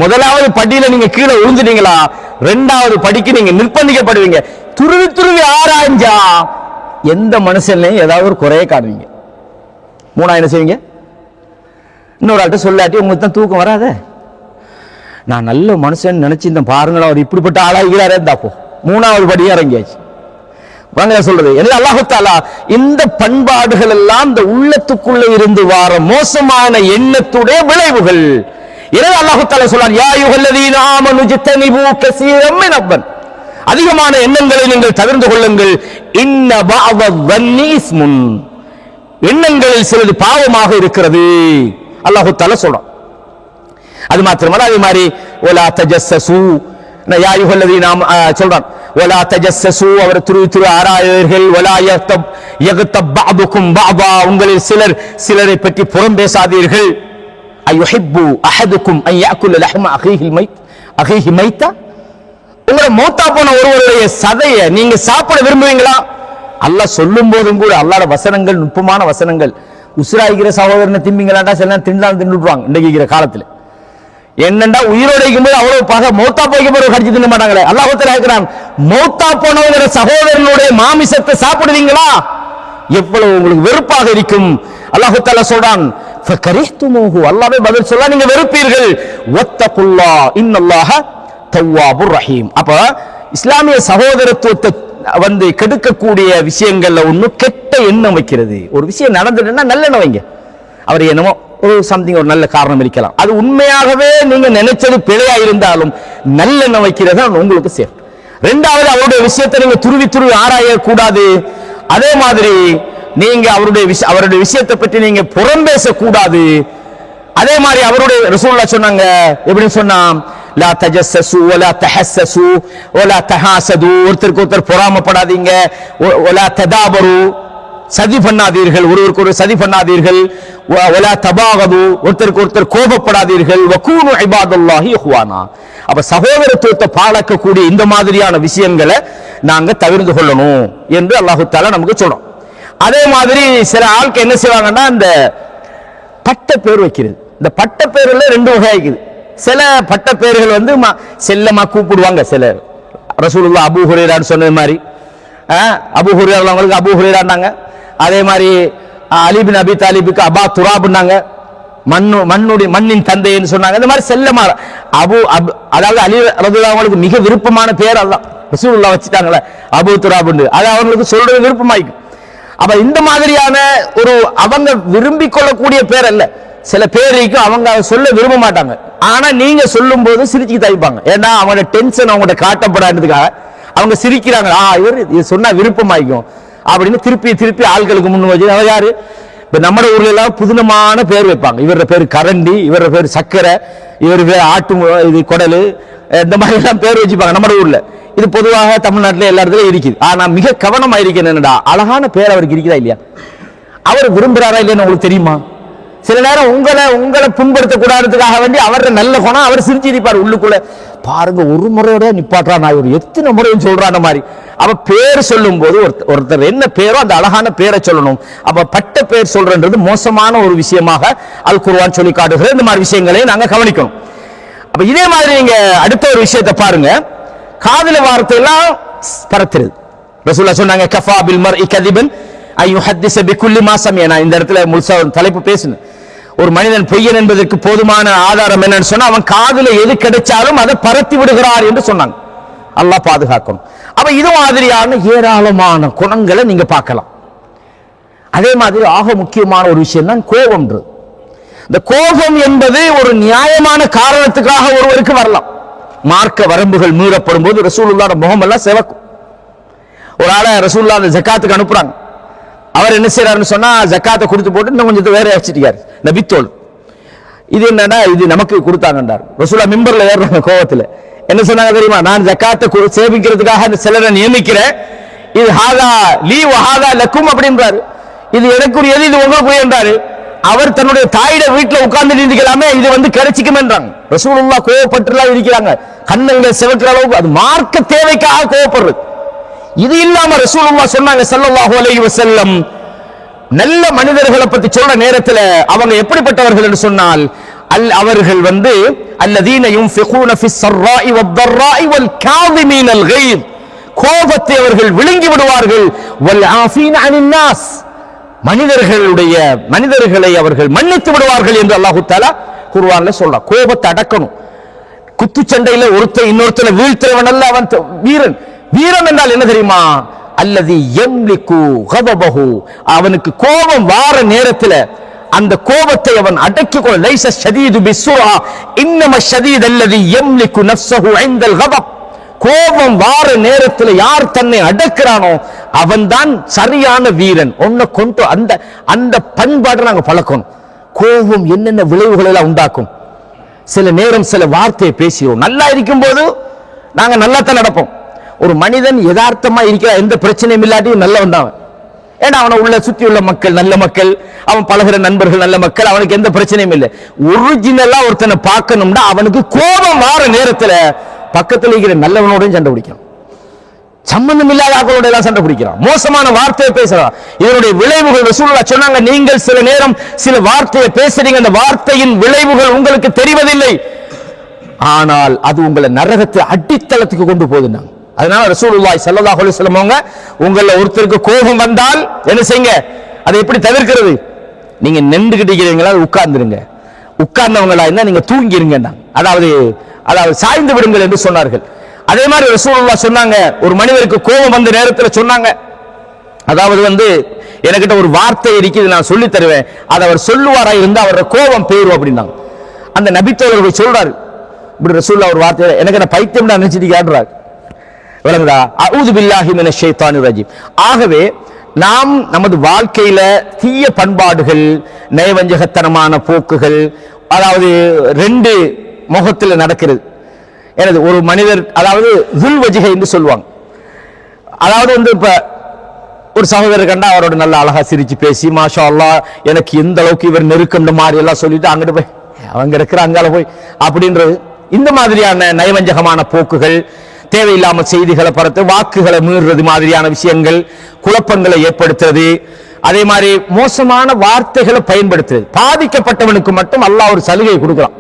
முதலாவது படியில நீங்க கீழே விழுந்துட்டீங்களா, 2வது படிக்கு நீங்க நிர்பந்திக்கப்படுவீங்க. துருவி துருவி ஆராய்ஞ்சா எந்த மனுஷன்லையும் ஏதாவது ஒரு குறைய காணுவீங்க. 3வது என்ன செய்வீங்க? இன்னொரு ஆள்கிட்ட சொல்லாட்டி உங்களுக்கு தான் தூக்கம் வராத. நான் நல்ல மனுஷன் நினைச்சிருந்தேன், பாருங்களா அவர் இப்படிப்பட்ட ஆளாகிறாரே இருந்தாப்போ 3வது படியும் இறங்கியாச்சு. சொல்றது என்ன? அல்லாஹ் தஆலா இந்த பண்பாடுகள் எல்லாம் இந்த உள்ளத்துக்குள்ள இருந்து வர மோசமான எண்ணத்துடைய விளைவுகள். எனவே அல்லாஹ் தஆலா சொல்றார், யா அய்யுஹல்லதீன ஆமனு ஜித்தனிபு கஸீரம் மினல், அதிகமான எண்ணங்களை நீங்கள் தவிர்த்து கொள்ளுங்கள். இன்ன பஅத ظنி இஸ்முன், எண்ணங்களில் சிலது பாவமாக இருக்கிறது அல்லாஹ் தஆலா சொல்றான். அது மாத்திரமல்ல, அதே மாதிரி வலா தஜஸ்ஸசு, யா அய்யுஹல்லதீன சொல்றான், வலா தஜஸ்ஸசு, அவர் துரு ஆராயர்கள், வலா யக்தப் பஅதுக்கும் பஅதா, உங்களில் சிலர் சிலரை பற்றி புறம் பேசாதீர்கள். அயுஹிப்பு அஹதுக்கும் அன் யாக்குல லஹ்ம அஹீஹி மைத்தா, உங்களை மௌத்தா போன ஒருவருடைய சதையை நீங்க சாப்பிட விரும்புவீங்களா? அல்லாஹ் சொல்லும் போதும் கூட அல்லாஹ்வோட வசனங்கள் நுட்பமான வசனங்கள். உசுராய்கிற சகோதரனை திம்பிங்களாண்டா சில நேரம் திண்டாலும் தின்னுடுவாங்க இன்றைக்கு காலத்துல. என்னண்டா உயிரோடு இருக்கும்போது அவ்வளவு பாக மௌத்தா போய்க்கு போற கடிச்சு தின்ன மாட்டாங்களே. அல்லாஹ் தஆலா கேக்குறான், மௌத்தா போனவங்க சகோதரனுடைய மாமிசத்தை சாப்பிடுவீங்களா? எவ்வளவு உங்களுக்கு வெறுப்பாக இருக்கும். அல்லாஹ் தஆலா சொல்றான், ஃபகரிஹ்துமூஹு, அல்லாஹ்வே பதில் சொல்றான், நீங்க வெறுப்பீர்கள். வத்தகுல்லாஹ் இன்னல்லாஹ தவ்வாபுர் ரஹீம். அப்ப இஸ்லாமிய சகோதரத்துவத்தை கெடுக்கக்கூடிய விஷயங்கள்ல ஒண்ணு கெட்ட எண்ணம் வைக்கிறது. ஒரு விஷயம் நடந்துட்டுன்னா நல்லெண்ணம் வைங்க. அவர் என்னமோ ஒரு சம்திங், ஒரு நல்ல காரணம் இருக்கலாம், அது உண்மையாகவே நீங்க நினைச்சது பிழையா இருந்தாலும் நல்லெண்ணம் வைக்கிறது உங்களுக்கு சேஃப். 2வது, அவருடைய விஷயத்தை நீங்க துருவி துருவி ஆராய கூடாது. அதே மாதிரி நீங்க அவருடைய விஷயத்தை பற்றி நீங்க புறம் பேச கூடாது. அதே மாதிரி அவருடைய ரசூலுல்லாஹ் சொன்னாங்க, எப்படி சொன்னா, லா தஜஸ்ஸசு வலா தஹஸ்ஸசு வலா தஹாசது, ஒருத்தருக்கு ஒருத்தர் பொறாமப்படாதீங்க. வலா ததாபரு, சதி பண்ணாதீர்கள், ஒருவருக்கு ஒரு சதி பண்ணாதீர்கள். வலா தபாகது, ஒருத்தருக்கு ஒருத்தர் கோபப்படாதீர்கள். வகூனு இபாதல்லாஹி இஹ்வானா. அப்ப சகோதரத்துவத்தை பாழாக்கக்கூடிய இந்த மாதிரியான விஷயங்களை நாங்க தவிர்த்து கொள்ளணும் என்று அல்லாஹு தஆலா நமக்கு சொல்றோம். அதே மாதிரி சில ஆட்கள் என்ன செய்வாங்கன்னா, இந்த பட்ட பேர் வைக்கிறது. இந்த பட்ட பேர்ல ரெண்டு வகை இருக்குது. சில பட்ட பேர்கள் வந்து செல்லமா கூப்பிடுவாங்க. சிலர் ரசூலுல்லாஹ் அபூ ஹுரைரான்னு சொன்னது மாதிரி அபூ ஹுரைரா அவங்களுக்கு அபூ ஹுரைரான்னாங்க. அதே மாதிரி அலி பின் அபி தாலிபுக்கு அபா துராப்னாங்க, மண்ணின் தந்தைன்னு சொன்னாங்க. இந்த மாதிரி செல்லமா அதாவது அலி ரலியல்லாஹு அவங்களுக்கு மிக விருப்பமான பேர் அல்லாஹ் ரசூலுல்லாஹ் வச்சுட்டாங்களே அபூ துராப்னு, அது அவங்களுக்கு சொல்றது விருப்பமாயிக்கும். அப்ப இந்த மாதிரியான ஒரு அவங்க விரும்பி கொள்ளக்கூடிய பேர் அல்ல. சில பேருக்கு அவங்க சொல்ல விரும்ப மாட்டாங்க, ஆனா நீங்க சொல்லும் போது சிரிச்சு தவிப்பாங்க. ஏன்னா அவங்களோட டென்ஷன் அவங்கள்ட்ட காட்டப்படாததுக்காக அவங்க சிரிக்கிறாங்க. இவர் இது சொன்னா விருப்பமாயிக்கும் அப்படின்னு திருப்பி திருப்பி ஆட்களுக்கு முன்னு வச்சு. அவர் யாரு? இப்ப நம்ம ஊர்ல எல்லாம் புதினமான பேர் வைப்பாங்க. இவர பேர் கரண்டி, இவர பேர் சக்கரை, இவர் பேர் ஆட்டு இது குடலு, இந்த மாதிரி எல்லாம் பேர் வச்சுப்பாங்க நம்ம ஊர்ல. இது பொதுவாக தமிழ்நாட்டில் எல்லா இடத்துலயும் இருக்குது. ஆனா மிக கவனமா இருக்கேன், என்னடா அழகான பேர் அவருக்கு இருக்குதா இல்லையா, அவர் விரும்புறாரா இல்லைன்னு உங்களுக்கு தெரியுமா? சில நேரம் உங்களை புண்படுத்த கூடாதுக்காக வேண்டி அவர நல்ல குணம் அவர் சிரிச்சிருப்பார் உள்ளுக்குள்ள. பாருங்க, ஒரு முறையோட நிப்பாட்டுறா, நான் ஒரு எத்தனை முறையும் சொல்றான மாதிரி. அவ பேர் சொல்லும் போது ஒருத்தர் என்ன பேரோ அந்த அழகான பேரை சொல்லணும். அப்ப பட்ட பேர் சொல்றது மோசமான ஒரு விஷயமாக அல் குர்ஆன் சொல்லி காட்டுகிற இந்த மாதிரி விஷயங்களை நாங்க கவனிக்கணும். அப்ப இதே மாதிரி நீங்க அடுத்த ஒரு விஷயத்தை பாருங்க, காதல வார்த்தை எல்லாம் பரத்துறது. ரசூலுல்லாஹ் சொன்னாங்க, கஃபா பில் மர்இ கதிபன் ஐ யுஹத்திஸ பிகுல்லி மா சமிஅனா. இந்த இடத்துல முழுசா தலைப்பு பேசுனேன். ஒரு மனிதன் பொய்யன் என்பதற்கு போதுமான ஆதாரம் என்னன்னு சொன்னா, அவன் காதுல எது கிடைச்சாலும் அதை பரத்தி விடுகிறார் என்று சொன்னாங்க. அல்லாஹ் பாதுகாக்கணும். அப்ப இது மாதிரியான ஏராளமான குணங்களை நீங்க பார்க்கலாம். அதே மாதிரி ஆக முக்கியமான ஒரு விஷயம் தான் கோபம்ன்றது. இந்த கோபம் என்பது ஒரு நியாயமான காரணத்துக்காக ஒருவருக்கு வரலாம். மார்க்க வரம்புகள் மீறப்படும் போது ரசூலுல்லாஹ் முகம் எல்லாம் சிவக்கும். ஒரு ஆளை ரசூலுல்லாஹ் அந்த ஜக்காத்துக்கு அனுப்புறாங்க. அவர் என்ன செய்யறாருன்னு சொன்னா, ஜக்காத்தை கொடுத்து போட்டு இன்னும் கொஞ்சம் வேற வச்சிருக்காரு நபித்தோல். இது என்னன்னா, இது நமக்கு கொடுத்தாங்கன்றார். ரசூலுல்லாஹ் மிம்பர்ல ஏறுறாங்க கோபத்துல. என்ன சொன்னாங்க தெரியுமா? நான் ஜக்காத்தை சேமிக்கிறதுக்காக அந்த சிலரை நியமிக்கிறேன், இது ஹாதா லீ வ ஹாதா லக்கும் அப்படின்றாரு. இது எனக்குரியது, இது உங்களுக்குரிய என்றாரு. அவர் தன்னுடைய தாயிட வீட்டுல உட்கார்ந்து நின்றுக்கலாமே, இது வந்து கிடைச்சிக்கும் என்றாங்க. ரசூலுல்லாஹ் கோபப்பட்டுலாம் இருக்கிறாங்க, கண்ணங்களை சிவக்கிற அளவுக்கு. அது மார்க்க தேவைக்காக கோபப்படுறது. இது இல்லாம ரசூலுல்லாஹ் சொன்னாங்க ஸல்லல்லாஹு அலைஹி வஸல்லம், நல்ல மனிதர்களை பத்தி சொல்ற நேரத்தில் அவங்க எப்படிப்பட்டவர்கள் என்று சொன்னால், அவர்கள் வந்து அல்லதீன யுன்ஃபிகூன ஃபிஸ் ஸர்ராஇ வத்-தர்ராஇ வல் காஸிமீனல் கய்ஸ், கோபத்தை அவர்கள் விழுங்கி விடுவார்கள். வல் ஆஃபீன அனின் நாஸ், மனிதர்களை அவர்கள் மன்னித்து விடுவார்கள் என்று அல்லாஹ் தஆலா குர்ஆன்ல சொல்றார். கோபத்தை அடக்கணும். குத்துச்சண்டையில ஒருத்தன் இன்னொருத்தனை வீழ்த்துறவன் அல்ல அவன் வீரன். வீரம் என்றால் என்ன தெரியுமா? அல்லதி யம்லிகு கதபஹு, அவனுக்கு கோபம் வார நேரத்தில் அந்த கோபத்தை அவன் அடக்கிக் கொள்ள. லைஸ ஷதீது பிஸ்ஸுரா இன்னம ஷதீத் அல்லதி யம்லிகு நஃப்ஸஹு இன்தல் கதப். கோபம் வார நேரத்தில் யார் தன்னை அடக்குறானோ அவன்தான் சரியான வீரன். ஒன்ன கொண்டு அந்த பண்பாடு நாங்க பழக்கணும். கோபம் என்னென்ன விளைவுகளை எல்லாம் உண்டாக்கும். சில நேரம் சில வார்த்தையை பேசுகிறோம், நல்லா இருக்கும் போது நாங்க நல்லா தான் நடப்போம். ஒரு மனிதன் யதார்த்தமா இருக்கிற எந்த பிரச்சனையும் இல்லாட்டியும் நல்ல வந்தவன். ஏன்னா அவனை உள்ள சுத்தி உள்ள மக்கள் நல்ல மக்கள், அவன் பழகிற நண்பர்கள் நல்ல மக்கள், அவனுக்கு எந்த பிரச்சனையும் இல்லை. ஒரிஜினலா ஒருத்தனை பார்க்கணும்னா அவனுக்கு கோபம் வார நேரத்துல பக்கத்தில் இருக்கிற நல்லவனோடையும் சண்டை பிடிக்கிறான், சம்பந்தம் இல்லாத ஆக்களோட எல்லாம் சண்டை பிடிக்கிறான், மோசமான வார்த்தையை பேசுறான். இதனுடைய விளைவுகள் ரசூலுல்லாஹ் சொன்னாங்க, நீங்கள் சில நேரம் சில வார்த்தையை பேசுறீங்க, அந்த வார்த்தையின் விளைவுகள் உங்களுக்கு தெரிவதில்லை, ஆனால் அது உங்களை நரகத்தை அடித்தளத்துக்கு கொண்டு போகுதுன்னாங்க. அதனால ரசூலுல்லாஹி ஸல்லல்லாஹு அலைஹி வஸல்லம் அவங்க, உங்கள ஒருத்தருக்கு கோபம் வந்தால் என்ன செய்யுங்க, அதை எப்படி தவிர்க்கிறது? நீங்க நின்றுகிட்டு இருக்கிறீங்களா, உட்கார்ந்துருங்க. உட்கார்ந்தவங்களா இருந்தா நீங்க தூங்கிருங்க, அதாவது சாய்ந்து விடுங்கள் என்று சொன்னார்கள். அதே மாதிரி ரசூலுல்லாஹ் சொன்னாங்க, ஒரு மனிதருக்கு கோபம் வந்த நேரத்தில் சொன்னாங்க, அதாவது எனக்கிட்ட ஒரு வார்த்தை இருக்குது, நான் சொல்லி தருவேன், அதை அவர் சொல்லுவாரா இருந்தா அவரோட கோபம் போயிடும் அப்படின்னாங்க. அந்த நபித்தோழர் போய் சொல்றாரு, இப்படி ரசூலுல்லாஹ் ஒரு வார்த்தை, எனக்கு என்ன பைத்தியம் நினைச்சிட்டு கேட்டுறாரு, விளங்குதா? அஊது பில்லாஹி மினஷ் ஷைத்தானிர் ரஜீம். ஆகவே நாம் நமது வாழ்க்கையில தீய பண்பாடுகள், நயவஞ்சகத்தனமான போக்குகள், அதாவது ரெண்டு முகத்தில் நடக்கிறது. எனது ஒரு மனிதர், அதாவது துல் வஜிகை என்று சொல்லுவாங்க. அதாவது இப்ப ஒரு சகோதரர் கண்டா அவரோட நல்ல அழகா சிரிச்சு பேசி மாஷா அல்லாஹ் எனக்கு எந்த அளவுக்கு இவர் நெருக்கம் மாதிரி எல்லாம் சொல்லிட்டு அங்கிட்டு போய் அவங்க இருக்கிற அங்கால போய் அப்படின்றது, இந்த மாதிரியான நயவஞ்சகமான போக்குகள், தேவையில்லாம செய்திகளை பரத்து வாக்குகளை மீறுறது மாதிரியான விஷயங்கள், குழப்பங்களை ஏற்படுத்துறது, அதே மாதிரி மோசமான வார்த்தைகளை பயன்படுத்துறது. பாதிக்கப்பட்டவனுக்கு மட்டும் அல்லாஹ் ஒரு சலுகை கொடுக்கிறான்.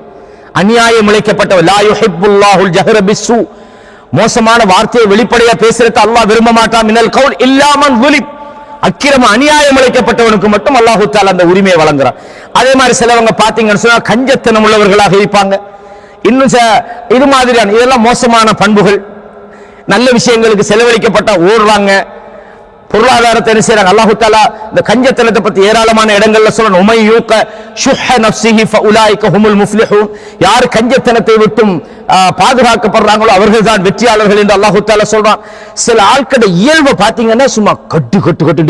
அநியாயம் இழைக்கப்பட்டவன் லா யுஹிப்புல்லாஹுல் ஜஹர பிஸ்ஸூ, மோசமான வார்த்தையை வெளிப்படையா பேசுறது அல்லாஹ் விரும்ப மாட்டான். மினல் கவுல் இல்லா மன் ஸுலிம், அக்கிரம அநியாயம் இழைக்கப்பட்டவனுக்கு மட்டும் அல்லாஹ் தஆலா அந்த உரிமையை வழங்குறான். அதே மாதிரி சிலவங்க பாத்தீங்கன்னு சொன்னா கஞ்சத்தனம் உள்ளவர்களாக இருப்பாங்க. இன்னும் இது மாதிரியான இதெல்லாம் மோசமான பண்புகள். நல்ல விஷயங்களுக்கு செலவழிக்கப்பட்ட ஓடுறாங்க, பொருளாதாரத்தை என்ன செய்றாங்க. அல்லாஹ் தஆலா இந்த கஞ்சத்தனத்தை பத்தி ஏராளமான இடங்கள்ல சொல்றான். உமை யூக ஷுஹ நஃப்ஸிஹி ஃபஉலாயிக ஹுமுல் முஃப்லிஹூன், யார் கஞ்சத்தனத்தை விட்டும் பாதுகாக்கப்படுறாங்களோ அவர்கள் தான் வெற்றியாளர்கள் என்று அல்லாஹ் தஆலா சொல்றான். சில ஆட்களோட இயல்பை பாத்தீங்கன்னா சும்மா கட்டு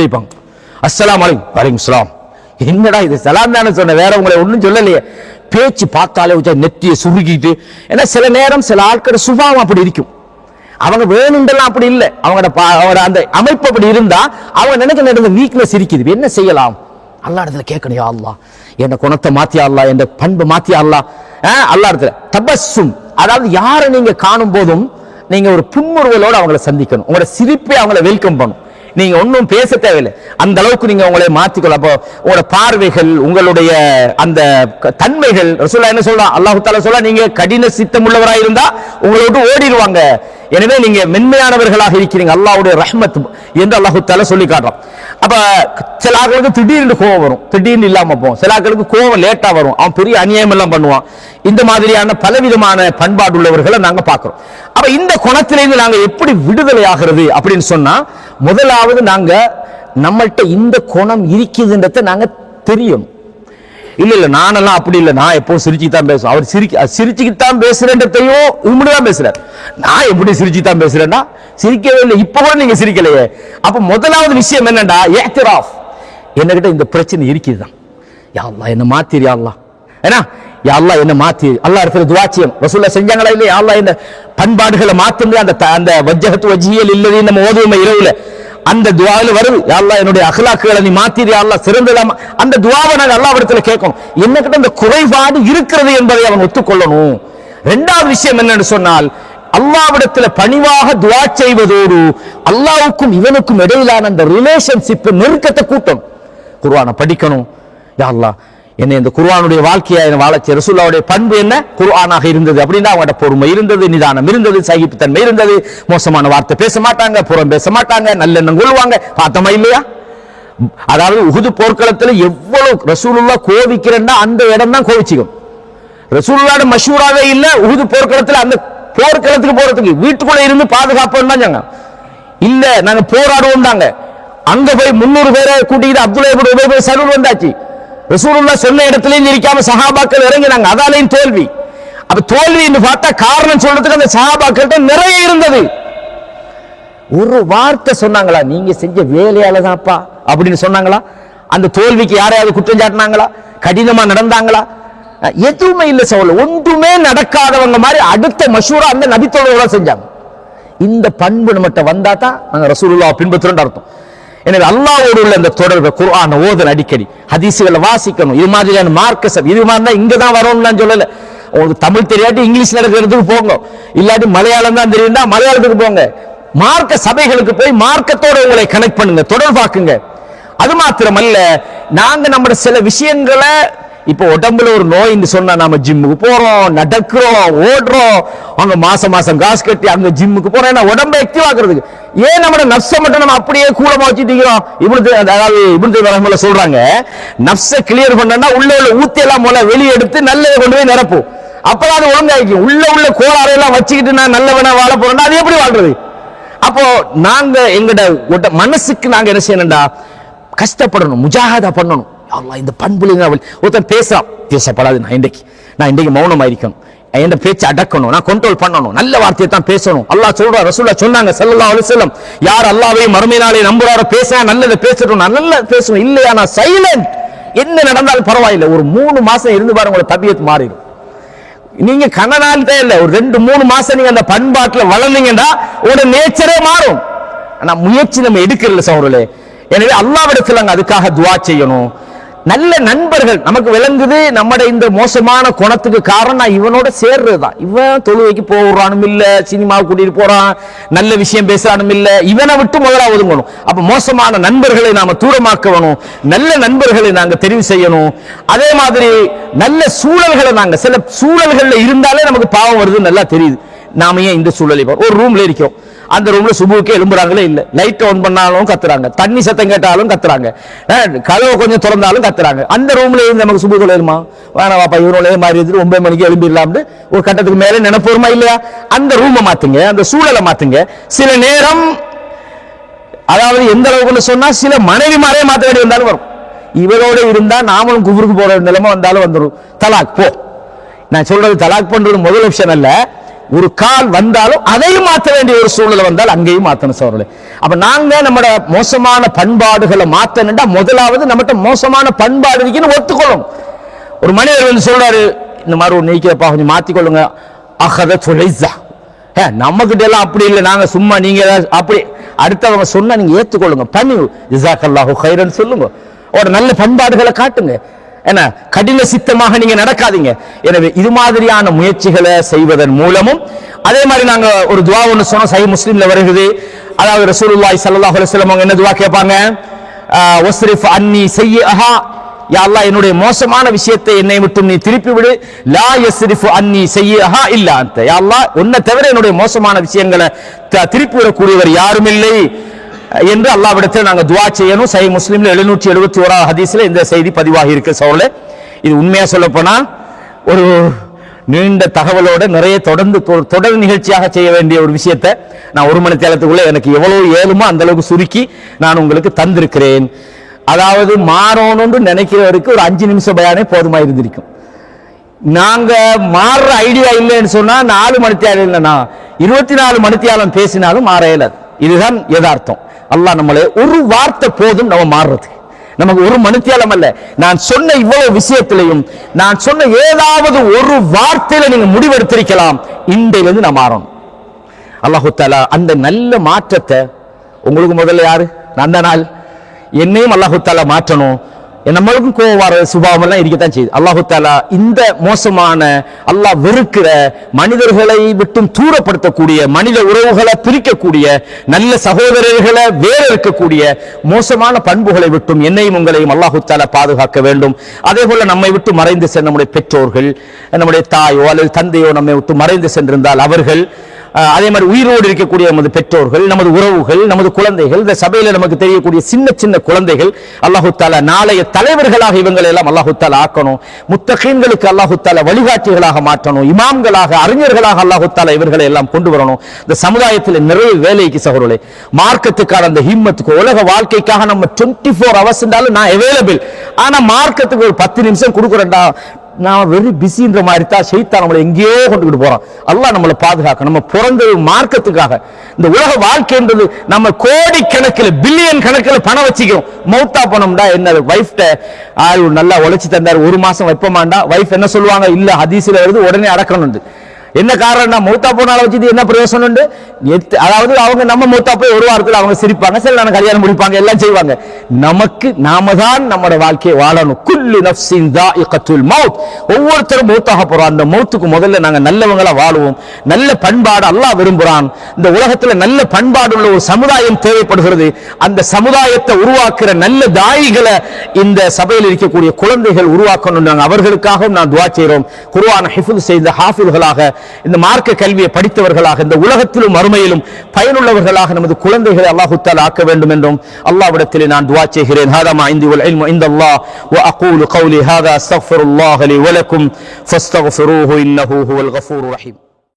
இருப்பாங்க. அஸ்ஸலாமு அலைக்கும், வலைக்கும் ஸலாம். என்னடா இது சலாம் தானே சொன்ன, வேற உங்களை ஒன்றும் சொல்லலையே. பேச்சு பார்த்தாலே நெத்தியை சுருகிட்டு, ஏன்னா சில நேரம் சில ஆட்களோட சுபாவம் அப்படி இருக்கும். அவங்க வேணுண்டெல்லாம் அப்படி இல்லை, அவங்களோட அந்த அமைப்பு அப்படி இருந்தா அவங்க நினைக்கிற வீக்னஸ் இருக்குது. என்ன செய்யலாம்? அல்லாஹ் இடத்துல கேட்கணும், யா அல்லாஹ் என் குணத்தை மாத்தியா அல்லாஹ், என் பண்பு மாத்தியா அல்லாஹ். அல்லாஹ் இடத்துல தபஸ்ஸும், அதாவது யாரை நீங்க காணும் போதும் நீங்க ஒரு புன்முறுவலோடு அவங்களை சந்திக்கணும். உங்களோட சிரிப்பை அவங்களை வெல்கம் பண்ணும். நீங்க ஒன்றும் பேச தேவையில்லை, அந்த அளவுக்கு நீங்க உங்களை மாத்திக்கொள்ள. அப்போ உங்களோட பார்வைகள், உங்களுடைய அந்த தன்மைகள், ரசூலுல்லாஹ் என்ன சொல்றான், அல்லாஹ் தஆலா சொல்றான், நீங்க கடின சித்தம் உள்ளவராக இருந்தா உங்களை விட்டு ஓடிடுவாங்க. எனவே நீங்க மென்மையானவர்களாக இருக்கிறீங்க, அல்லாஹ்வுடைய ரஹ்மத் என்று அல்லாஹ் தஆலா சொல்லி காட்டுறான். அப்ப சில ஆட்களுக்கு திடீர்னு கோவம் வரும், திடீர்னு இல்லாம போகும். சில ஆட்களுக்கு கோவம் லேட்டா வரும், அவன் பெரிய அநியாயம் எல்லாம் பண்ணுவான். இந்த மாதிரியான பலவிதமான பண்பாடு உள்ளவர்களை நாங்க பார்க்கிறோம். அப்ப இந்த குணத்திலிருந்து நாங்க எப்படி விடுதலை ஆகிறது அப்படின்னு சொன்னா, முதலாவது நாங்க நம்மள்ட்ட இந்த குணம் இருக்குதுன்றத நாங்க தெரியணும். இல்ல நானெல்லாம் அப்படி இல்லை, நான் எப்பவும் சிரிச்சுதான் பேசுவேன். அவர் சிரிச்சுக்கிட்டு பேசுறேன்றதையும் இப்படிதான் பேசுறாரு. நான் எப்படி சிரிச்சுதான் பேசுறேன்னா சிரிக்கவே இல்லை, இப்ப கூட நீங்க சிரிக்கலையே. அப்ப முதலாவது விஷயம் என்னண்டா, இஹ்திராஃப், என்கிட்ட இந்த பிரச்சனை இருக்குதுதான், யா அல்லாஹ் என்ன மாத்திரு, யா அல்லாஹ் ஏன்னா யா அல்லாஹ் என்ன மாத்திரு. அல்லாஹ் இடத்துல துஆ செய்யணும். ரசூலுல்லாஹ் செஞ்சாங்களா இல்லையா, யா அல்லாஹ் இந்த பண்பாடுகளை மாத்துங்க. அந்த வஜ்ஜஹத்து வஜ்ஹியல் இல்லதி நம்ம ஓதுவோமே இரவுல, அந்த துஆல வருது, யா அல்லாஹ் என்னுடைய அக்லாக்குகளை நீ மாத்திரு, யா அல்லாஹ் சிறந்ததாமா. அந்த துஆவை நாங்க அல்லாஹ் இடத்துல கேட்கணும். என்னகிட்ட இந்த குறைபாடு இருக்கிறது என்பதை அவன் ஒத்துக்கொள்ளணும். இரண்டாவது விஷயம் என்னன்னு சொன்னால், அல்லாஹ்விடத்துல பணிவாக துஆ செய்வதோடு அல்லாஹ்வுக்கும் இவனுக்கும் இடையிலான அந்த ரிலேஷன்ஷிப் நெருக்கத்தை கூட்டணும். குர்ஆனை படிக்கணும். யா அல்லாஹ் என்ன இந்த குர்ஆனுடைய வாழ்க்கையை வாழச்ச. ரசூலுல்லாஹ்வுடைய பண்பு என்ன, குர்ஆனாக இருந்தது அப்படின்னா அவங்களோட பொறுமை இருந்தது, நிதானம் இருந்தது, சகிப்புத்தன்மை இருந்தது, மோசமான வார்த்தை பேச மாட்டாங்க, புறம் பேச மாட்டாங்க, நல்லெண்ணம் கொள்வாங்க. பார்த்தோமா இல்லையா? அதாவது உஹுது போர்க்களத்துல எவ்வளவு ரசூலுல்லாஹ் கோவிக்கிறேன்னா அந்த இடம் தான் கோவிச்சிக்கும். ரசூலுல்லாஹ்வோட மஷூராவே இல்ல உஹுது போர்க்களத்துல, அந்த போர்க்களத்துக்கு போறதுக்கு வீட்டுக்குள்ள இருந்து பாதுகாப்புன்னு தான் இல்ல, நாங்க போராடுவோம் தாங்க. அங்க போய் 300 பேரை கூட்டிக்கிட்டு அப்துல்லா இப்னு உபை போய் சலூல் வந்தாச்சு. ரசூலுல்லாஹ் சொன்ன இடத்துலயும் இருக்காம சஹாபாக்கள் இறங்கினாங்க, அதாலையும் தோல்வி. அப்ப தோல்வி என்று பார்த்தா காரணம் சொல்றதுக்கு அந்த சஹாபாக்கள்கிட்ட நிறைய இருந்தது. ஒரு வார்த்தை சொன்னாங்களா, நீங்க செஞ்ச வேலையால தான்ப்பா அப்படின்னு சொன்னாங்களா? அந்த தோல்விக்கு யாரையாவது குற்றம் சாட்டினாங்களா? கடினமா நடந்தாங்களா? எதுவுமே இல்ல. சோழ ஒன்றுமே நடக்காதவங்க மாதிரி அடுத்த மஷூரா அந்த நபித்தோட செஞ்சாங்க. இந்த பண்பு நம்மகிட்ட வந்தா தான் நாங்க ரசூலுல்லாஹ் பின்பற்றுறோம்னு அர்த்தம். எனவே அல்லாஹ்வோடு உள்ள இந்த தொடர்பு, குர்ஆன் ஓதல், அடிக்கடி ஹதீஸ்களை வாசிக்கணும். இது மாதிரியான மார்க்கசம் இது மாதிரி இங்க தான் வரணும்னு நான் சொல்லல. உங்களுக்கு தமிழ் தெரியாட்டி இங்கிலீஷ் நடக்கிறதுக்கு போங்க, இல்லாட்டி மலையாளம் தான் தெரியும்னா மலையாளத்துக்கு போங்க. மார்க்க சபைகளுக்கு போய் மார்க்கத்தோட உங்களை கனெக்ட் பண்ணுங்க, தொடர்பாக்குங்க. அது மாத்திரமல்ல, நாங்க நம்ம சில விஷயங்களை இப்போ உடம்புல ஒரு நோய்ன்னு சொன்னா நாம ஜிம்முக்கு போறோம், நடக்கிறோம், ஓடுறோம், அங்க மாசம் காசு கட்டி அங்க ஜிம்முக்கு போறோம், உடம்பை ஆக்டிவ் ஆக்குறதுக்கு. ஏன் நம்ம நப்ச மட்டும் நம்ம அப்படியே கூலமா வச்சுட்டு இப்னு சொல்றாங்க, நப்ச கிளியர் பண்ணா உள்ள உள்ள ஊத்தி எல்லாம் போல வெளியே எடுத்து நல்லதை கொண்டு போய் நிரப்பும். அப்பதான் அது ஒழுங்காய்க்கும். உள்ள கோளாறு எல்லாம் வச்சுக்கிட்டு நான் நல்லவனா வாழ போறேன்னா அது எப்படி வாழ்றது? அப்போ நாங்க எங்கட மனசுக்கு நாங்க என்ன செய்யணும்டா, கஷ்டப்படணும், முஜாஹதா பண்ணணும். அல்லாஹ் இந்த பண்புல ஒருத்தன் பேசலாம், பேசப்படாது. நான் இன்றைக்கு மௌனமா இருக்கணும், என் பேச்சு அடக்கணும், நான் கண்ட்ரோல் பண்ணணும், நல்ல வார்த்தையை தான் பேசணும். அல்லாஹ் சொல்றா, ரசூலுல்லாஹ் சொன்னாங்க ஸல்லல்லாஹு அலைஹி வஸல்லம், யார் அல்லாஹ்வையும் மறுமை நாளை நம்புறாரோ பேச நல்லதை பேசணும், நான் நல்ல பேசணும். இல்லையா நான் சைலண்ட், என்ன நடந்தாலும் பரவாயில்லை. ஒரு 3 மாசம் இருந்து பாருங்க, உங்களோட தபியத் மாறிடும். நீங்க கண்ணனால் தான் இல்ல, ஒரு 2-3 மாசம் நீங்க அந்த பண்பாட்டுல வளர்ந்தீங்கன்னா உங்களோட நேச்சரே மாறும். ஆனா முயற்சி நம்ம எடுக்கல சகோதரர்களே. எனவே அல்லாஹ்விடத்தில் நாங்க அதுக்காக துஆ செய்யணும். நல்ல நண்பர்கள் நமக்கு விளங்குது. நம்மட இந்த மோசமான குணத்துக்கு காரணம் நான் இவனோட சேர்றதுதான். இவன் தொழுவைக்கு போறானும் இல்ல, சினிமாவுக்கு கூட்டிட்டு போறான், நல்ல விஷயம் பேசுறானும் இல்ல, இவனை விட்டு முதல்ல ஒதுங்கணும். அப்ப மோசமான நண்பர்களை நாம தூரமாக்கணும், நல்ல நண்பர்களை நாங்க தெரிவு செய்யணும். அதே மாதிரி நல்ல சூழல்களை நாங்க, சில சூழல்கள்ல இருந்தாலே நமக்கு பாவம் வருது நல்லா தெரியுது. நாம ஏன் இந்த சூழலை ஒரு ரூம்ல இருக்கோம், அந்த ரூம்ல சுபுக்கே எழும்புறாங்களே இல்ல, லைட் ஆன் பண்ணாலும் கத்துறாங்க, தண்ணி சத்தம் கேட்டாலும் கத்துறாங்க, கதவை கொஞ்சம் திறந்தாலும் கத்துறாங்க. அந்த ரூம்ல இருந்து நமக்கு சுபு தொழிலுமா? வேணாம் பாப்பா, இவனோட மாதிரி 9 மணிக்கு எழும்பிடலாம்னு ஒரு கட்டத்துக்கு மேல நினைப்போருமா இல்லையா? அந்த ரூமை மாத்துங்க, அந்த சூழலை மாத்துங்க. சில நேரம் அதாவது எந்த அளவுக்கு சொன்னா சில மனைவிமாரே மாத்த வேண்டி வந்தாலும் வரும். இவரோட இருந்தா நாமளும் குபுருக்கு போற நிலைமை வந்தாலும் வந்துடும். தலாக் போ. நான் சொல்றது தலாக் பண்றது முதல் ஆப்ஷன் அல்ல. ஒரு கால் வந்தாலும் அதையும் மாற்ற வேண்டிய ஒரு சூழ்நிலை வந்தால் அங்கேயும் மாற்றணும் சோழர்களே. அப்ப நாங்க நம்மட மோசமான பண்பாடுகளை மாத்தணும்டா முதலாவது நம்மகிட்ட மோசமான பண்பாடு இருக்குன்னு ஒத்துக்கொள்ளும். ஒரு மனிதர் வந்து சொல்றாரு, இந்த மாதிரி ஒரு நெய்க்கிறப்பா கொஞ்சம் மாத்திக்கொள்ளுங்க. அகத தொலைசா, நம்ம கிட்ட எல்லாம் அப்படி இல்லை, நாங்க சும்மா நீங்க அப்படி அடுத்தவங்க சொன்னா நீங்க ஏத்துக்கொள்ளுங்க, பண்ணி ஜஸாக்கல்லாஹு கைரன் சொல்லுங்க, ஒரு நல்ல பண்பாடுகளை காட்டுங்க. என்ன கடின சித்தமாக நீங்க நடக்காதீங்க. எனவே இது மாதிரியான முயற்சிகளை செய்வதன் மூலமும், அதே மாதிரி நாங்க ஒரு துஆ ஒன்று சொன்னோம், சஹீஹ் முஸ்லிம்ல வருகிறது. அதாவது ரசூலுல்லாஹி ஸல்லல்லாஹு அலைஹி வஸல்லம் அவங்க என்ன துஆ கேட்பாங்க? வஸ்ரிஃப் அன்னி ஸய்யிஅஹா, யா அல்லாஹ் என்னுடைய மோசமான விஷயத்தை என்னை விட்டு நீ திருப்பி விடு. லா யஸ்ரிஃபு அன்னி ஸய்யிஅஹா இல்லா அன்த, யா அல்லாஹ் உன்னை தவிர என்னுடைய மோசமான விஷயங்களை திருப்பி விடக்கூடியவர் யாரும் இல்லை என்று அல்லாஹ்விடத்தில் நாங்க துஆ செய்யணும். சஹீஹ் முஸ்லிம்ல 771 ஹதீஸ்ல இந்த செய்தி பதிவாகி இருக்கு சகோதரர்களே. இது உண்மையா சொல்ல போனா ஒரு நீண்ட தகவலோட நிறைய தொடர் நிகழ்ச்சியாக செய்ய வேண்டிய ஒரு விஷயத்தை நான் 1 மணி நேரத்துக்குள்ள எனக்கு எவ்வளவு ஏழுமோ அந்த அளவுக்கு சுருக்கி நான் உங்களுக்கு தந்திருக்கிறேன். அதாவது மாறணும்னு நினைக்கிறவருக்கு ஒரு 5 நிமிஷம் பயானே போதுமா இருந்திருக்கும். நாங்க மாறுற ஐடியா இல்லைன்னு சொன்னா 4 மணி நேரம் இல்லைன்னா 24 மணி நேரம் பேசினாலும் மாற இயலாது. இதுதான் யதார்த்தம். அல்லாஹ் நம்மளே ஒரு வார்த்தை போதும் நம்ம மாறுறது. நமக்கு 1 மணி நேரம் அல்ல. நான் சொன்ன இவ்வளவு விஷயத்திலையும் நான் சொன்ன ஏதாவது ஒரு வார்த்தையில நீங்க முடிவெடுத்திருக்கலாம். இன்றையிலிருந்து நான் மாறணும். அல்லாஹு தஆலா அந்த நல்ல மாற்றத்தை உங்களுக்கு முதல்ல யாரு? அந்த நாள் என்னையும் அல்லாஹு தஆலா மாற்றணும். நம்மளுக்கும் கோபம் வர சுபாவம் எல்லாம் இருக்கத்தான் செய்யுது. அல்லாஹு தஆலா இந்த மோசமான அல்லாஹ் வெறுக்கிற மனிதர்களை விட்டு தூரப்படுத்தக்கூடிய, மனித உறவுகளை பிரிக்கக்கூடிய, நல்ல சகோதரர்களை வேற இருக்கக்கூடிய மோசமான பண்புகளை விட்டும் என்னையும் உங்களையும் அல்லாஹு தஆலா பாதுகாக்க வேண்டும். அதே போல நம்மை விட்டு மறைந்து சென்ற நம்முடைய பெற்றோர்கள், நம்முடைய தாயோ அல்லது தந்தையோ நம்மை விட்டு மறைந்து சென்றிருந்தால் அவர்கள், அதே மாதிரி உயிரோடு இருக்கக்கூடிய நமது பெற்றோர்கள், நமது உறவுகள், நமது குழந்தைகள், இந்த சபையில நமக்கு தெரியக்கூடிய சின்ன சின்ன குழந்தைகள், அல்லாஹு தஆலா நாளைய தலைவர்களாக இவங்களை எல்லாம் அல்லாஹு தஆலா ஆக்கணும். முத்தகீன்களுக்கு அல்லாஹு தஆலா வழிகாட்டிகளாக மாற்றணும். இமாம்களாக, அறிஞர்களாக அல்லாஹு தஆலா இவர்களை எல்லாம் கொண்டு வரணும். இந்த சமுதாயத்தில் நிறைய வேலைக்கு சகோதரர்களே, மார்க்கத்துக்கான அந்த ஹிம்மத்துக்கு, உலக வாழ்க்கைக்காக நம்ம 24 hours இருந்தாலும் நான் அவைலபிள். ஆனா மார்க்கத்துக்கு ஒரு 10 நிமிஷம் கொடுக்குறேன்டா, நான் வெரி பிஸின்ற மாதிரி தான் ஷைத்தான் நம்மளை எங்கேயோ கொண்டுகிட்டு போறான். அல்லாஹ் நம்மளை பாதுகாக்க. நம்ம பிறந்தது மார்க்கத்துக்காக. இந்த உலக வாழ்க்கைன்றது நம்ம கோடி கணக்கில், பில்லியன் கணக்கில் பணம் வச்சுக்கிறோம். மௌத்தா பணம்டா என்ன? வைஃப்ட நல்லா உழைச்சி தந்தார், 1 மாசம் வைப்பமாண்டா, வைஃப் என்ன சொல்லுவாங்க? இல்ல ஹதீஸ்ல வருது உடனே அடக்கணும். என்ன காரணம்? மௌத்தா போனால வச்சு என்ன பிரயோசனம்? அதாவது அவங்க நம்ம மௌத்தா போய் 1 வாரத்தில் அவங்க சிரிப்பாங்க, சில நாள் கல்யாணம் முடிப்பாங்க, எல்லாம் செய்வாங்க. நமக்கு நாம தான் நம்மளோட வாழ்க்கையை வாழணும். குல்லு நஃப்ஸின் தாயிகத்துல் மௌத், ஒவ்வொருத்தரும் மௌத்தாக போறோம். அந்த மௌத்துக்கு முதல்ல நாங்க நல்லவங்களா வாழுவோம். நல்ல பண்பாடு அல்லாஹ் விரும்புறான். இந்த உலகத்துல நல்ல பண்பாடு உள்ள ஒரு சமுதாயம் தேவைப்படுகிறது. அந்த சமுதாயத்தை உருவாக்குற நல்ல தாயிகளை இந்த சபையில் இருக்கக்கூடிய குழந்தைகள் உருவாக்கணும். நாங்கள் அவர்களுக்காகவும் நான் துஆ செய்கிறோம். குர்ஆன் ஹிஃப்ஸ் செய்த ஹாஃபில்களாக, இந்த மார்க்க கல்வியை படித்தவர்களாக, இந்த உலகத்திலும் மறுமையிலும் பயனுள்ளவர்களாக நமது குழந்தைகளை அல்லாஹ் தஆலா ஆக்க வேண்டும் என்றும் அல்லாஹ்விடத்திலே நான் துஆ செய்கிறேன். ஹாதா மா இன்தி வல் இல்மு இன்தல்லாஹ் வ அகூலு கௌலி ஹாதா அஸ்தக்ஃபிருல்லாஹ லி வ லக்கும் ஃபஸ்தக்ஃபிரூஹு இன்னஹு ஹுவல் கஃபூருர் ரஹீம்.